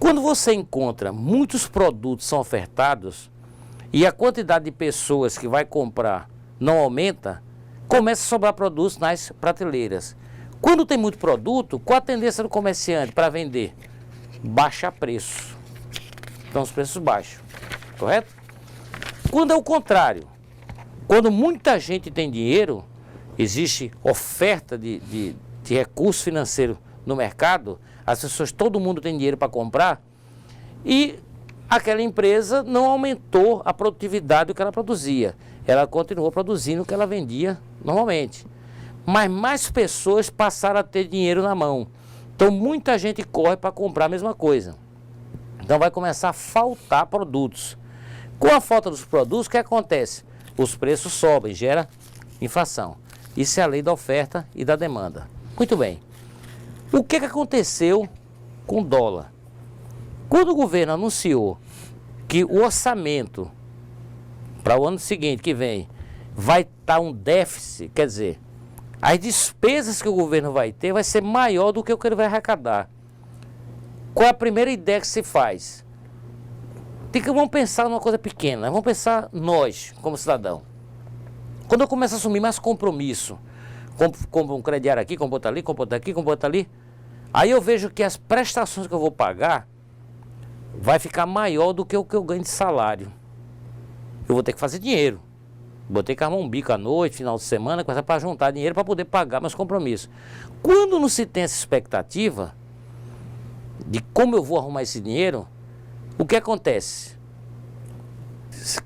Quando você encontra muitos produtos são ofertados e a quantidade de pessoas que vai comprar não aumenta, começa a sobrar produtos nas prateleiras. Quando tem muito produto, qual a tendência do comerciante para vender? Baixar preço. Então os preços baixam, correto? Quando é o contrário, quando muita gente tem dinheiro, existe oferta de recurso financeiro no mercado, as pessoas, todo mundo tem dinheiro para comprar e aquela empresa não aumentou a produtividade do que ela produzia. Ela continuou produzindo o que ela vendia normalmente. Mas mais pessoas passaram a ter dinheiro na mão. Então muita gente corre para comprar a mesma coisa. Então vai começar a faltar produtos. Com a falta dos produtos, o que acontece? Os preços sobem, gera inflação. Isso é a lei da oferta e da demanda. Muito bem. O que aconteceu com o dólar? Quando o governo anunciou que o orçamento para o ano seguinte, que vem, vai estar um déficit, quer dizer, as despesas que o governo vai ter vai ser maior do que o que ele vai arrecadar. Qual é a primeira ideia que se faz? Vamos pensar numa coisa pequena, vamos pensar nós, como cidadão. Quando eu começo a assumir mais compromisso, compro um crediário aqui, compro outro ali, compro outro aqui, compro outro ali, aí eu vejo que as prestações que eu vou pagar vai ficar maior do que o que eu ganho de salário. Eu vou ter que fazer dinheiro. Vou ter que armar um bico à noite, final de semana, começar para juntar dinheiro para poder pagar meus compromissos. Quando não se tem essa expectativa de como eu vou arrumar esse dinheiro, o que acontece?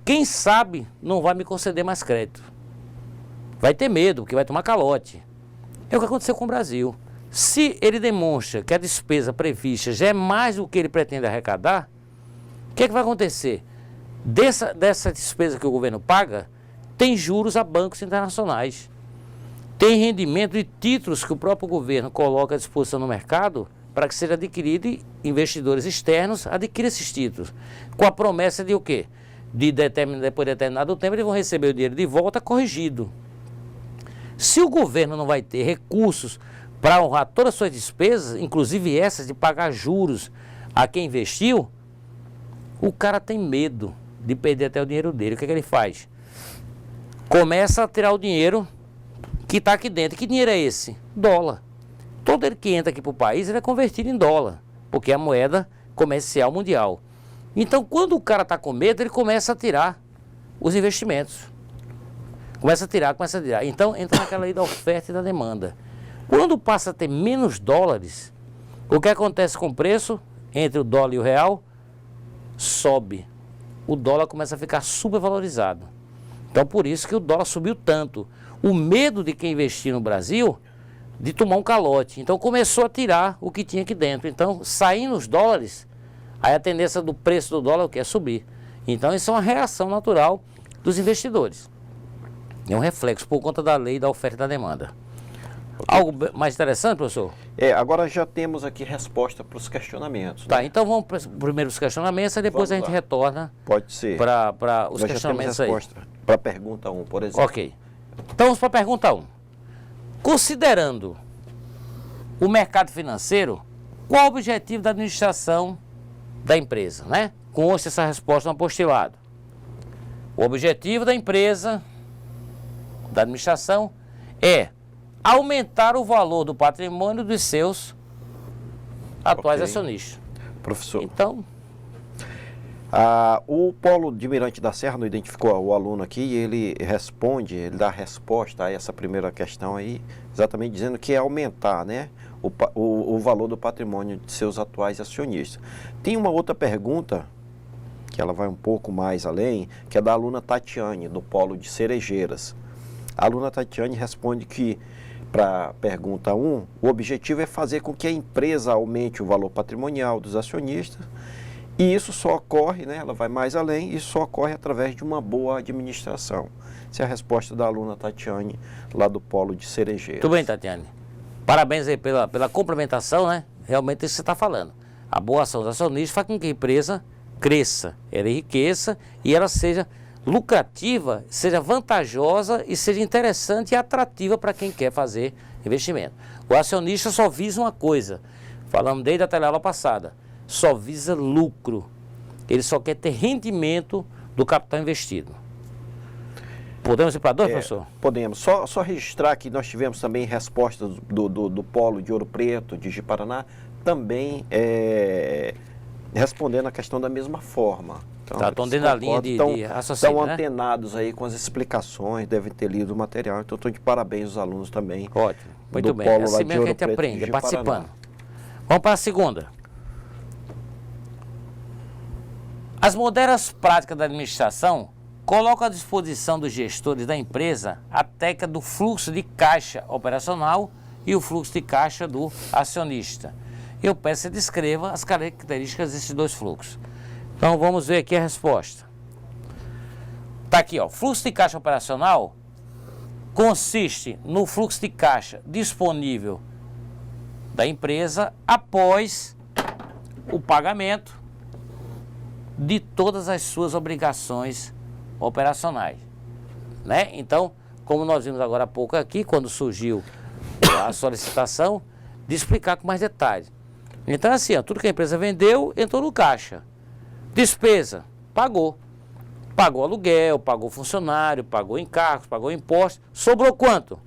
Quem sabe não vai me conceder mais crédito. Vai ter medo, porque vai tomar calote. É o que aconteceu com o Brasil. Se ele demonstra que a despesa prevista já é mais do que ele pretende arrecadar, o que vai acontecer? Dessa despesa que o governo paga, tem juros a bancos internacionais. Tem rendimento de títulos que o próprio governo coloca à disposição no mercado para que seja adquirido e investidores externos adquirem esses títulos. Com a promessa de o quê? Depois de determinado tempo, eles vão receber o dinheiro de volta corrigido. Se o governo não vai ter recursos para honrar todas as suas despesas, inclusive essas de pagar juros a quem investiu, o cara tem medo de perder até o dinheiro dele. O que ele faz? Começa a tirar o dinheiro que está aqui dentro. Que dinheiro é esse? Dólar. Todo ele que entra aqui para o país, ele é convertido em dólar, porque é a moeda comercial mundial. Então, quando o cara está com medo, ele começa a tirar os investimentos. Começa a tirar. Então, entra naquela lei da oferta e da demanda. Quando passa a ter menos dólares, o que acontece com o preço entre o dólar e o real? Sobe. O dólar começa a ficar supervalorizado. Então, por isso que o dólar subiu tanto. O medo de quem investir no Brasil de tomar um calote. Então, começou a tirar o que tinha aqui dentro. Então, saindo os dólares, aí a tendência do preço do dólar é subir. Então, isso é uma reação natural dos investidores. É um reflexo por conta da lei da oferta e da demanda. Algo mais interessante, professor? Agora já temos aqui resposta para os questionamentos. Tá, né? então vamos primeiro os questionamentos e depois a gente retorna. Pode ser. Para os Nós questionamentos já temos resposta para a pergunta 1, por exemplo. Ok. Então vamos para a pergunta 1. Considerando o mercado financeiro, qual o objetivo da administração da empresa, né? Consta essa resposta no apostolado. O objetivo da empresa, da administração, é aumentar o valor do patrimônio dos seus atuais acionistas. Professor, então, o Polo de Mirante da Serra não identificou o aluno aqui e ele responde, ele dá a resposta a essa primeira questão aí, exatamente dizendo que é aumentar, né, o valor do patrimônio de seus atuais acionistas. Tem uma outra pergunta, que ela vai um pouco mais além, que é da aluna Tatiane, do Polo de Cerejeiras. A aluna Tatiane responde que, para a pergunta 1, o objetivo é fazer com que a empresa aumente o valor patrimonial dos acionistas, e isso só ocorre, né, ela vai mais além, isso só ocorre através de uma boa administração. Essa é a resposta da aluna Tatiane, lá do Polo de Cerejeiras. Tudo bem, Tatiane. Parabéns aí pela complementação, né? Realmente isso que você está falando. A boa ação dos acionistas faz com que a empresa cresça, ela enriqueça e ela seja lucrativa, seja vantajosa e seja interessante e atrativa para quem quer fazer investimento. O acionista só visa uma coisa, falamos desde a teleaula passada, só visa lucro. Ele só quer ter rendimento do capital investido. Podemos ir para 2, professor? Podemos. Só registrar que nós tivemos também respostas do Polo de Ouro Preto, de Ji-Paraná, também respondendo a questão da mesma forma. Então, estão dentro da linha de raciocínio, estão né? antenados aí com as explicações, devem ter lido o material. Então, estou de parabéns aos alunos também. Ótimo. Muito bem. Polo É assim mesmo que a gente aprende, participando. Vamos para a segunda. As modernas práticas da administração colocam à disposição dos gestores da empresa a técnica do fluxo de caixa operacional e o fluxo de caixa do acionista. Eu peço que você descreva as características desses dois fluxos. Então vamos ver aqui a resposta. Está aqui, ó. Fluxo de caixa operacional consiste no fluxo de caixa disponível da empresa após o pagamento de todas as suas obrigações operacionais, né? Então, como nós vimos agora há pouco aqui, quando surgiu a solicitação, de explicar com mais detalhes. Então, assim, ó, tudo que a empresa vendeu, entrou no caixa. Despesa, pagou. Pagou aluguel, pagou funcionário, pagou encargos, pagou impostos. Sobrou quanto?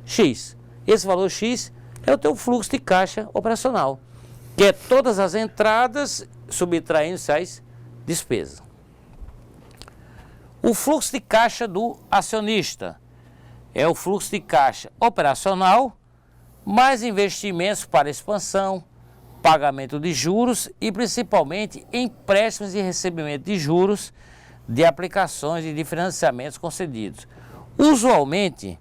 X. Esse valor X é o teu fluxo de caixa operacional, que é todas as entradas subtraindo-se as despesas. O fluxo de caixa do acionista é o fluxo de caixa operacional, mais investimentos para expansão, pagamento de juros e principalmente empréstimos e recebimento de juros de aplicações e de financiamentos concedidos. Usualmente,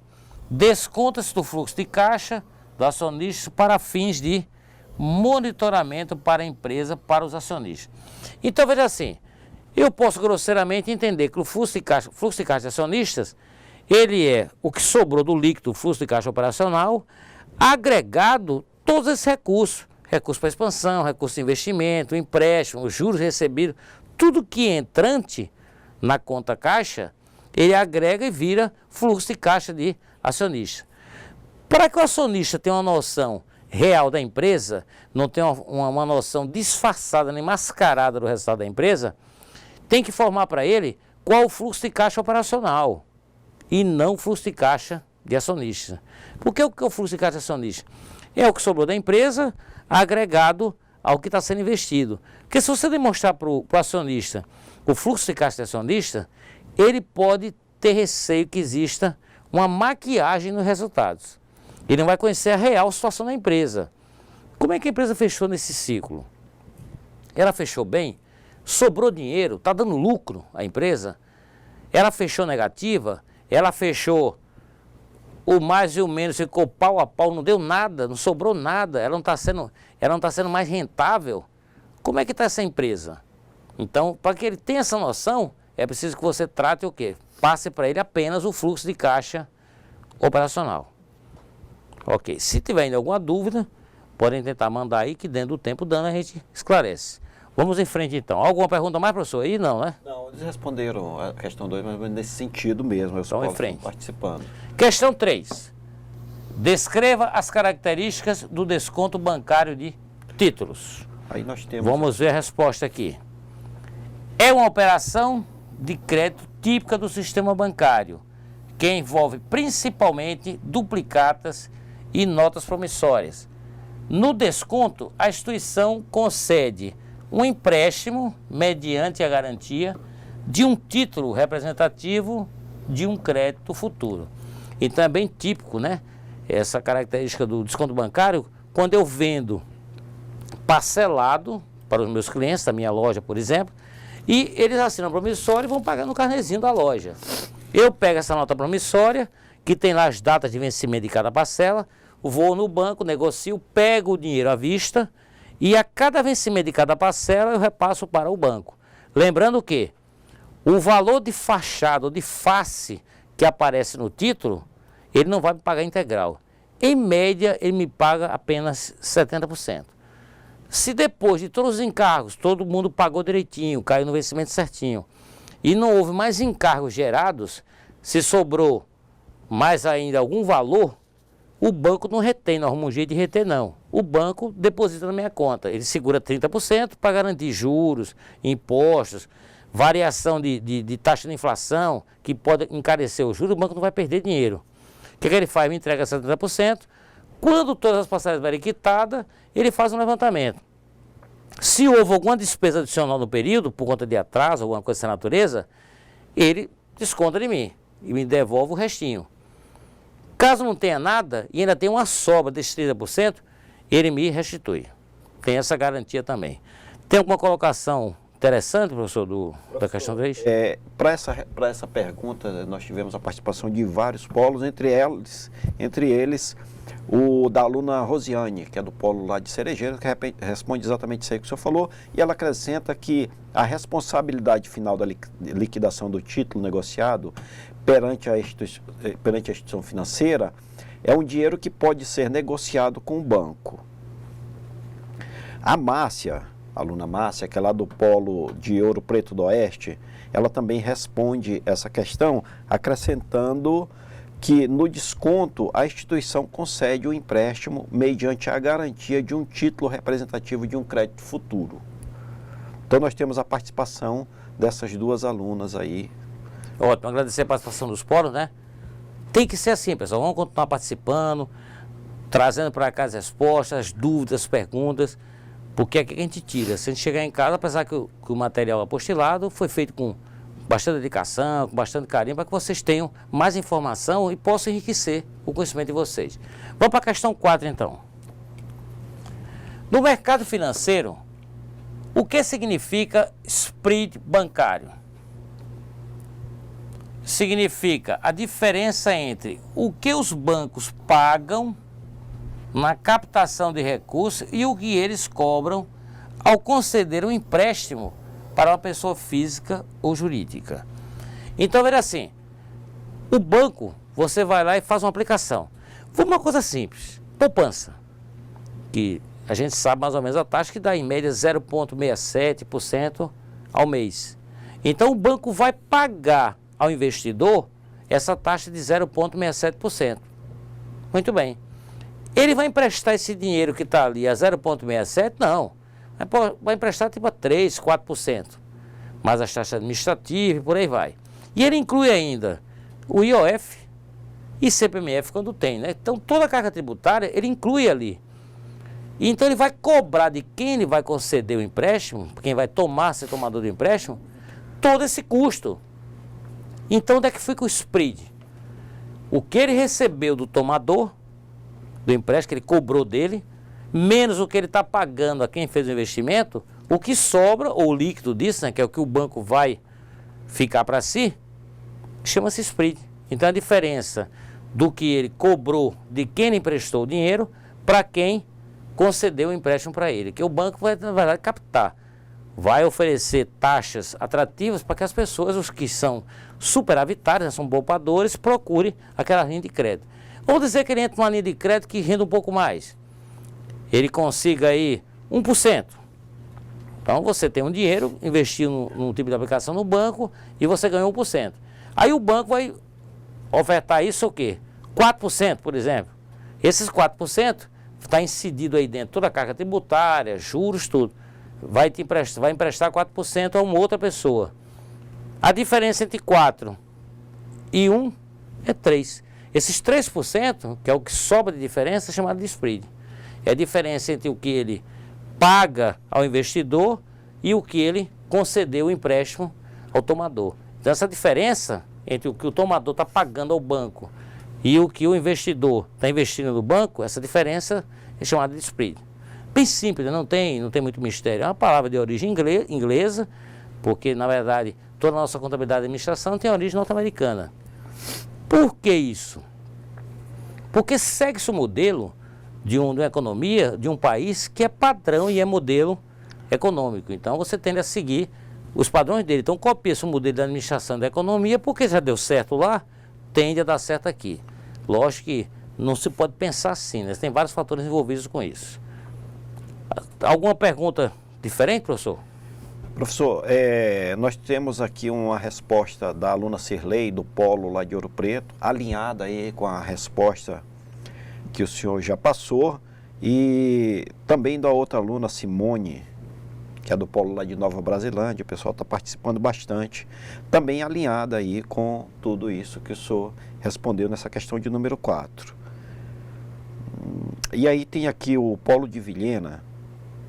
desconta-se do fluxo de caixa do acionista para fins de monitoramento para a empresa, para os acionistas. Então, veja assim, eu posso grosseiramente entender que o fluxo de caixa de acionistas, ele é o que sobrou do líquido fluxo de caixa operacional, agregado todos esses recursos, recursos para expansão, recursos de investimento, empréstimo, juros recebidos, tudo que é entrante na conta caixa, ele agrega e vira fluxo de caixa de acionista. Para que o acionista tenha uma noção real da empresa, não tenha uma noção disfarçada nem mascarada do resultado da empresa, tem que informar para ele qual o fluxo de caixa operacional e não o fluxo de caixa de acionista. Porque o que é o fluxo de caixa de acionista? É o que sobrou da empresa agregado ao que está sendo investido. Porque se você demonstrar para o acionista o fluxo de caixa de acionista, ele pode ter receio que exista uma maquiagem nos resultados. Ele não vai conhecer a real situação da empresa. Como é que a empresa fechou nesse ciclo? Ela fechou bem? Sobrou dinheiro? Está dando lucro a empresa? Ela fechou negativa? Ela fechou o mais e o menos, ficou pau a pau, não deu nada, não sobrou nada, ela não está sendo mais rentável? Como é que está essa empresa? Então, para que ele tenha essa noção, é preciso que você trate o quê? Passe para ele apenas o fluxo de caixa operacional. Ok, se tiver ainda alguma dúvida, podem tentar mandar aí, que dentro do tempo dando a gente esclarece. Vamos em frente então. Alguma pergunta mais, professor? Aí não, né? Não, eles responderam a questão 2, mas nesse sentido mesmo. Então em frente. Participando. Questão 3. Descreva as características do desconto bancário de títulos. Aí nós temos... Vamos ver a resposta aqui. É uma operação de crédito típica do sistema bancário, que envolve principalmente duplicatas e notas promissórias. No desconto, a instituição concede um empréstimo mediante a garantia de um título representativo de um crédito futuro. Então é bem típico, né? Essa característica do desconto bancário, quando eu vendo parcelado para os meus clientes, da minha loja, por exemplo, e eles assinam promissório e vão pagar no carnezinho da loja. Eu pego essa nota promissória, que tem lá as datas de vencimento de cada parcela, vou no banco, negocio, pego o dinheiro à vista e a cada vencimento de cada parcela eu repasso para o banco. Lembrando que o valor de fachada ou de face que aparece no título, ele não vai me pagar integral. Em média, ele me paga apenas 70%. Se depois de todos os encargos, todo mundo pagou direitinho, caiu no vencimento certinho, e não houve mais encargos gerados, se sobrou mais ainda algum valor, o banco não retém, não arruma um jeito de reter não. O banco deposita na minha conta, ele segura 30% para garantir juros, impostos, variação de taxa de inflação, que pode encarecer o juros, o banco não vai perder dinheiro. O que ele faz? Me entrega 70%, quando todas as parcelas estiverem quitadas, ele faz um levantamento. Se houve alguma despesa adicional no período, por conta de atraso, alguma coisa dessa natureza, ele desconta de mim e me devolve o restinho. Caso não tenha nada e ainda tenha uma sobra desses 30%, ele me restitui. Tem essa garantia também. Tem alguma colocação interessante, professor, da questão 3? Para essa pergunta, nós tivemos a participação de vários polos, entre eles o da aluna Rosiane, que é do polo lá de Cerejeira, que responde exatamente isso aí que o senhor falou, e ela acrescenta que a responsabilidade final da liquidação do título negociado perante a instituição financeira é um dinheiro que pode ser negociado com o banco. A Márcia, a aluna Márcia, que é lá do polo de Ouro Preto do Oeste, ela também responde essa questão, acrescentando que no desconto a instituição concede o empréstimo mediante a garantia de um título representativo de um crédito futuro. Então nós temos a participação dessas duas alunas aí. Ótimo, agradecer a participação dos polos, né? Tem que ser assim, pessoal, vamos continuar participando, trazendo para cá as respostas, as dúvidas, as perguntas, porque é que a gente tira. Se a gente chegar em casa, apesar que o material apostilado foi feito com bastante dedicação, com bastante carinho, para que vocês tenham mais informação e possam enriquecer o conhecimento de vocês. Vamos para a questão 4, então. No mercado financeiro, o que significa spread bancário? Significa a diferença entre o que os bancos pagam na captação de recursos e o que eles cobram ao conceder um empréstimo para uma pessoa física ou jurídica. Então, veja assim, o banco, você vai lá e faz uma aplicação. Vamos uma coisa simples, poupança, que a gente sabe mais ou menos a taxa que dá em média 0,67% ao mês. Então, o banco vai pagar ao investidor essa taxa de 0,67%. Muito bem. Ele vai emprestar esse dinheiro que está ali a 0,67%? Não. Vai emprestar tipo a 3%, 4%. Mais as taxas administrativas e por aí vai. E ele inclui ainda o IOF e CPMF quando tem, né? Então, toda a carga tributária ele inclui ali. Então, ele vai cobrar de quem ele vai conceder o empréstimo, quem vai ser tomador do empréstimo, todo esse custo. Então, onde é que fica o spread? O que ele recebeu do tomador, do empréstimo que ele cobrou dele, menos o que ele está pagando a quem fez o investimento, o que sobra, ou o líquido disso, né, que é o que o banco vai ficar para si, chama-se spread. Então, a diferença do que ele cobrou de quem ele emprestou o dinheiro para quem concedeu o empréstimo para ele, que o banco vai, na verdade, captar. Vai oferecer taxas atrativas para que as pessoas, os que são superavitários, né, são poupadores, procurem aquela linha de crédito. Vamos dizer que ele entra numa linha de crédito que renda um pouco mais. Ele consiga aí 1%. Então você tem um dinheiro, investiu num tipo de aplicação no banco e você ganhou 1%. Aí o banco vai ofertar isso o quê? 4%, por exemplo. Esses 4% está incidido aí dentro toda a carga tributária, juros, tudo. Vai emprestar 4% a uma outra pessoa. A diferença entre 4 e 1 é 3. Esses 3%, que é o que sobra de diferença, é chamado de spread. É a diferença entre o que ele paga ao investidor e o que ele concedeu o empréstimo ao tomador. Então, essa diferença entre o que o tomador está pagando ao banco e o que o investidor está investindo no banco, essa diferença é chamada de spread. Bem simples, não tem muito mistério. É uma palavra de origem inglesa, porque, na verdade, toda a nossa contabilidade e administração tem origem norte-americana. Por que isso? Porque segue-se o modelo de uma economia, de um país que é padrão e é modelo econômico. Então, você tende a seguir os padrões dele. Então, copia-se o modelo da administração da economia, porque já deu certo lá, tende a dar certo aqui. Lógico que não se pode pensar assim, né? Tem vários fatores envolvidos com isso. Alguma pergunta diferente, professor? Professor, nós temos aqui uma resposta da aluna Cirlei, do Polo lá de Ouro Preto, alinhada aí com a resposta que o senhor já passou, e também da outra aluna, Simone, que é do Polo lá de Nova Brasilândia. O pessoal está participando bastante, também alinhada aí com tudo isso que o senhor respondeu nessa questão de número 4. E aí tem aqui o Polo de Vilhena,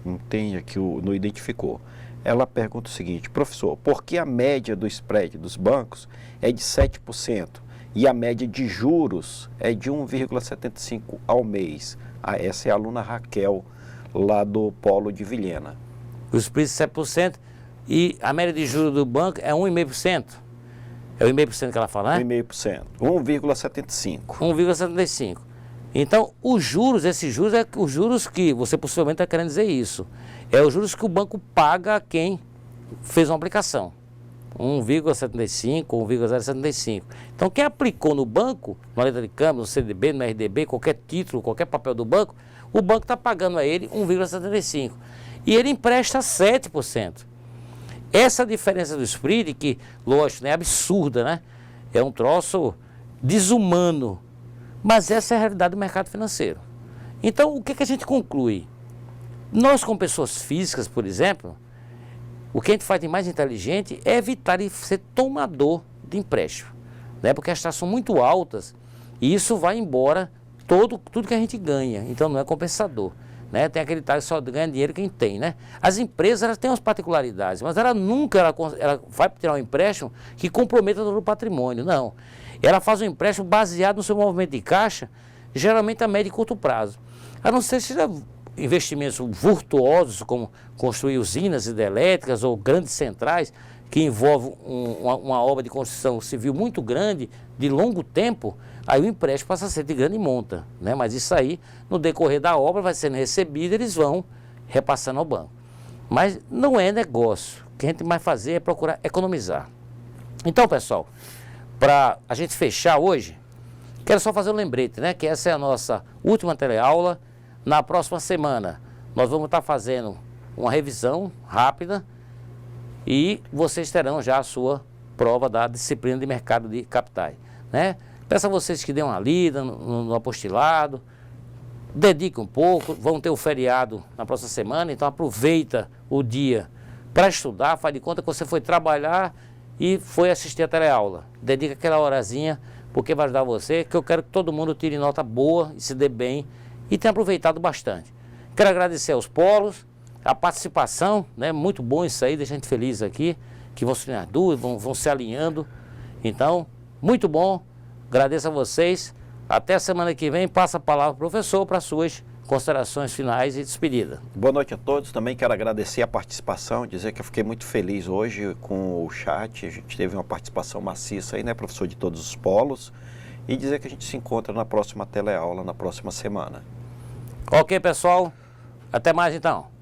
não tem aqui, não identificou. Ela pergunta o seguinte: professor, por que a média do spread dos bancos é de 7% e a média de juros é de 1,75% ao mês? Essa é a aluna Raquel, lá do Polo de Vilhena. O spread é 7% e a média de juros do banco é 1,5%. É o 1,5% que ela fala, né? 1,5%. 1,75%. 1,75%. Então, os juros, esses juros é os juros que você possivelmente está querendo dizer isso. É os juros que o banco paga a quem fez uma aplicação. 1,75%, 1,075%. Então, quem aplicou no banco, na letra de câmbio, no CDB, no RDB, qualquer título, qualquer papel do banco, o banco está pagando a ele 1,75%. E ele empresta 7%. Essa diferença do spread, que, lógico, é absurda, né? É um troço desumano. Mas essa é a realidade do mercado financeiro. Então, o que a gente conclui? Nós, como pessoas físicas, por exemplo, o que a gente faz de mais inteligente é evitar de ser tomador de empréstimo, né? Porque as taxas são muito altas e isso vai embora tudo que a gente ganha. Então, não é compensador, né? Tem aquele tal que só ganha dinheiro quem tem, né? As empresas, elas têm umas particularidades, mas ela nunca ela vai tirar um empréstimo que comprometa todo o patrimônio, não. Ela faz um empréstimo baseado no seu movimento de caixa, geralmente a médio e curto prazo. A não ser se seja investimentos virtuosos, como construir usinas hidrelétricas ou grandes centrais, que envolvem uma obra de construção civil muito grande, de longo tempo, aí o empréstimo passa a ser de grande monta, né? Mas isso aí, no decorrer da obra, vai sendo recebido, eles vão repassando ao banco. Mas não é negócio. O que a gente vai fazer é procurar economizar. Então, pessoal, para a gente fechar hoje, quero só fazer um lembrete, né? Que essa é a nossa última teleaula. Na próxima semana, nós vamos estar fazendo uma revisão rápida e vocês terão já a sua prova da disciplina de mercado de capitais, né? Peço a vocês que dêem uma lida no apostilado, dediquem um pouco, vão ter o feriado na próxima semana, então aproveita o dia para estudar, faz de conta que você foi trabalhar e foi assistir a teleaula. Dedica aquela horazinha, porque vai ajudar você, que eu quero que todo mundo tire nota boa e se dê bem e tenha aproveitado bastante. Quero agradecer aos polos, a participação, né? Muito bom isso aí, deixa a gente feliz aqui, que vão se ter dúvidas, vão se alinhando. Então, muito bom, agradeço a vocês. Até a semana que vem, passa a palavra ao professor para suas considerações finais e despedida. Boa noite a todos, também quero agradecer a participação, dizer que eu fiquei muito feliz hoje com o chat, a gente teve uma participação maciça aí, né, professor, de todos os polos, e dizer que a gente se encontra na próxima teleaula, na próxima semana. Ok, pessoal, até mais então.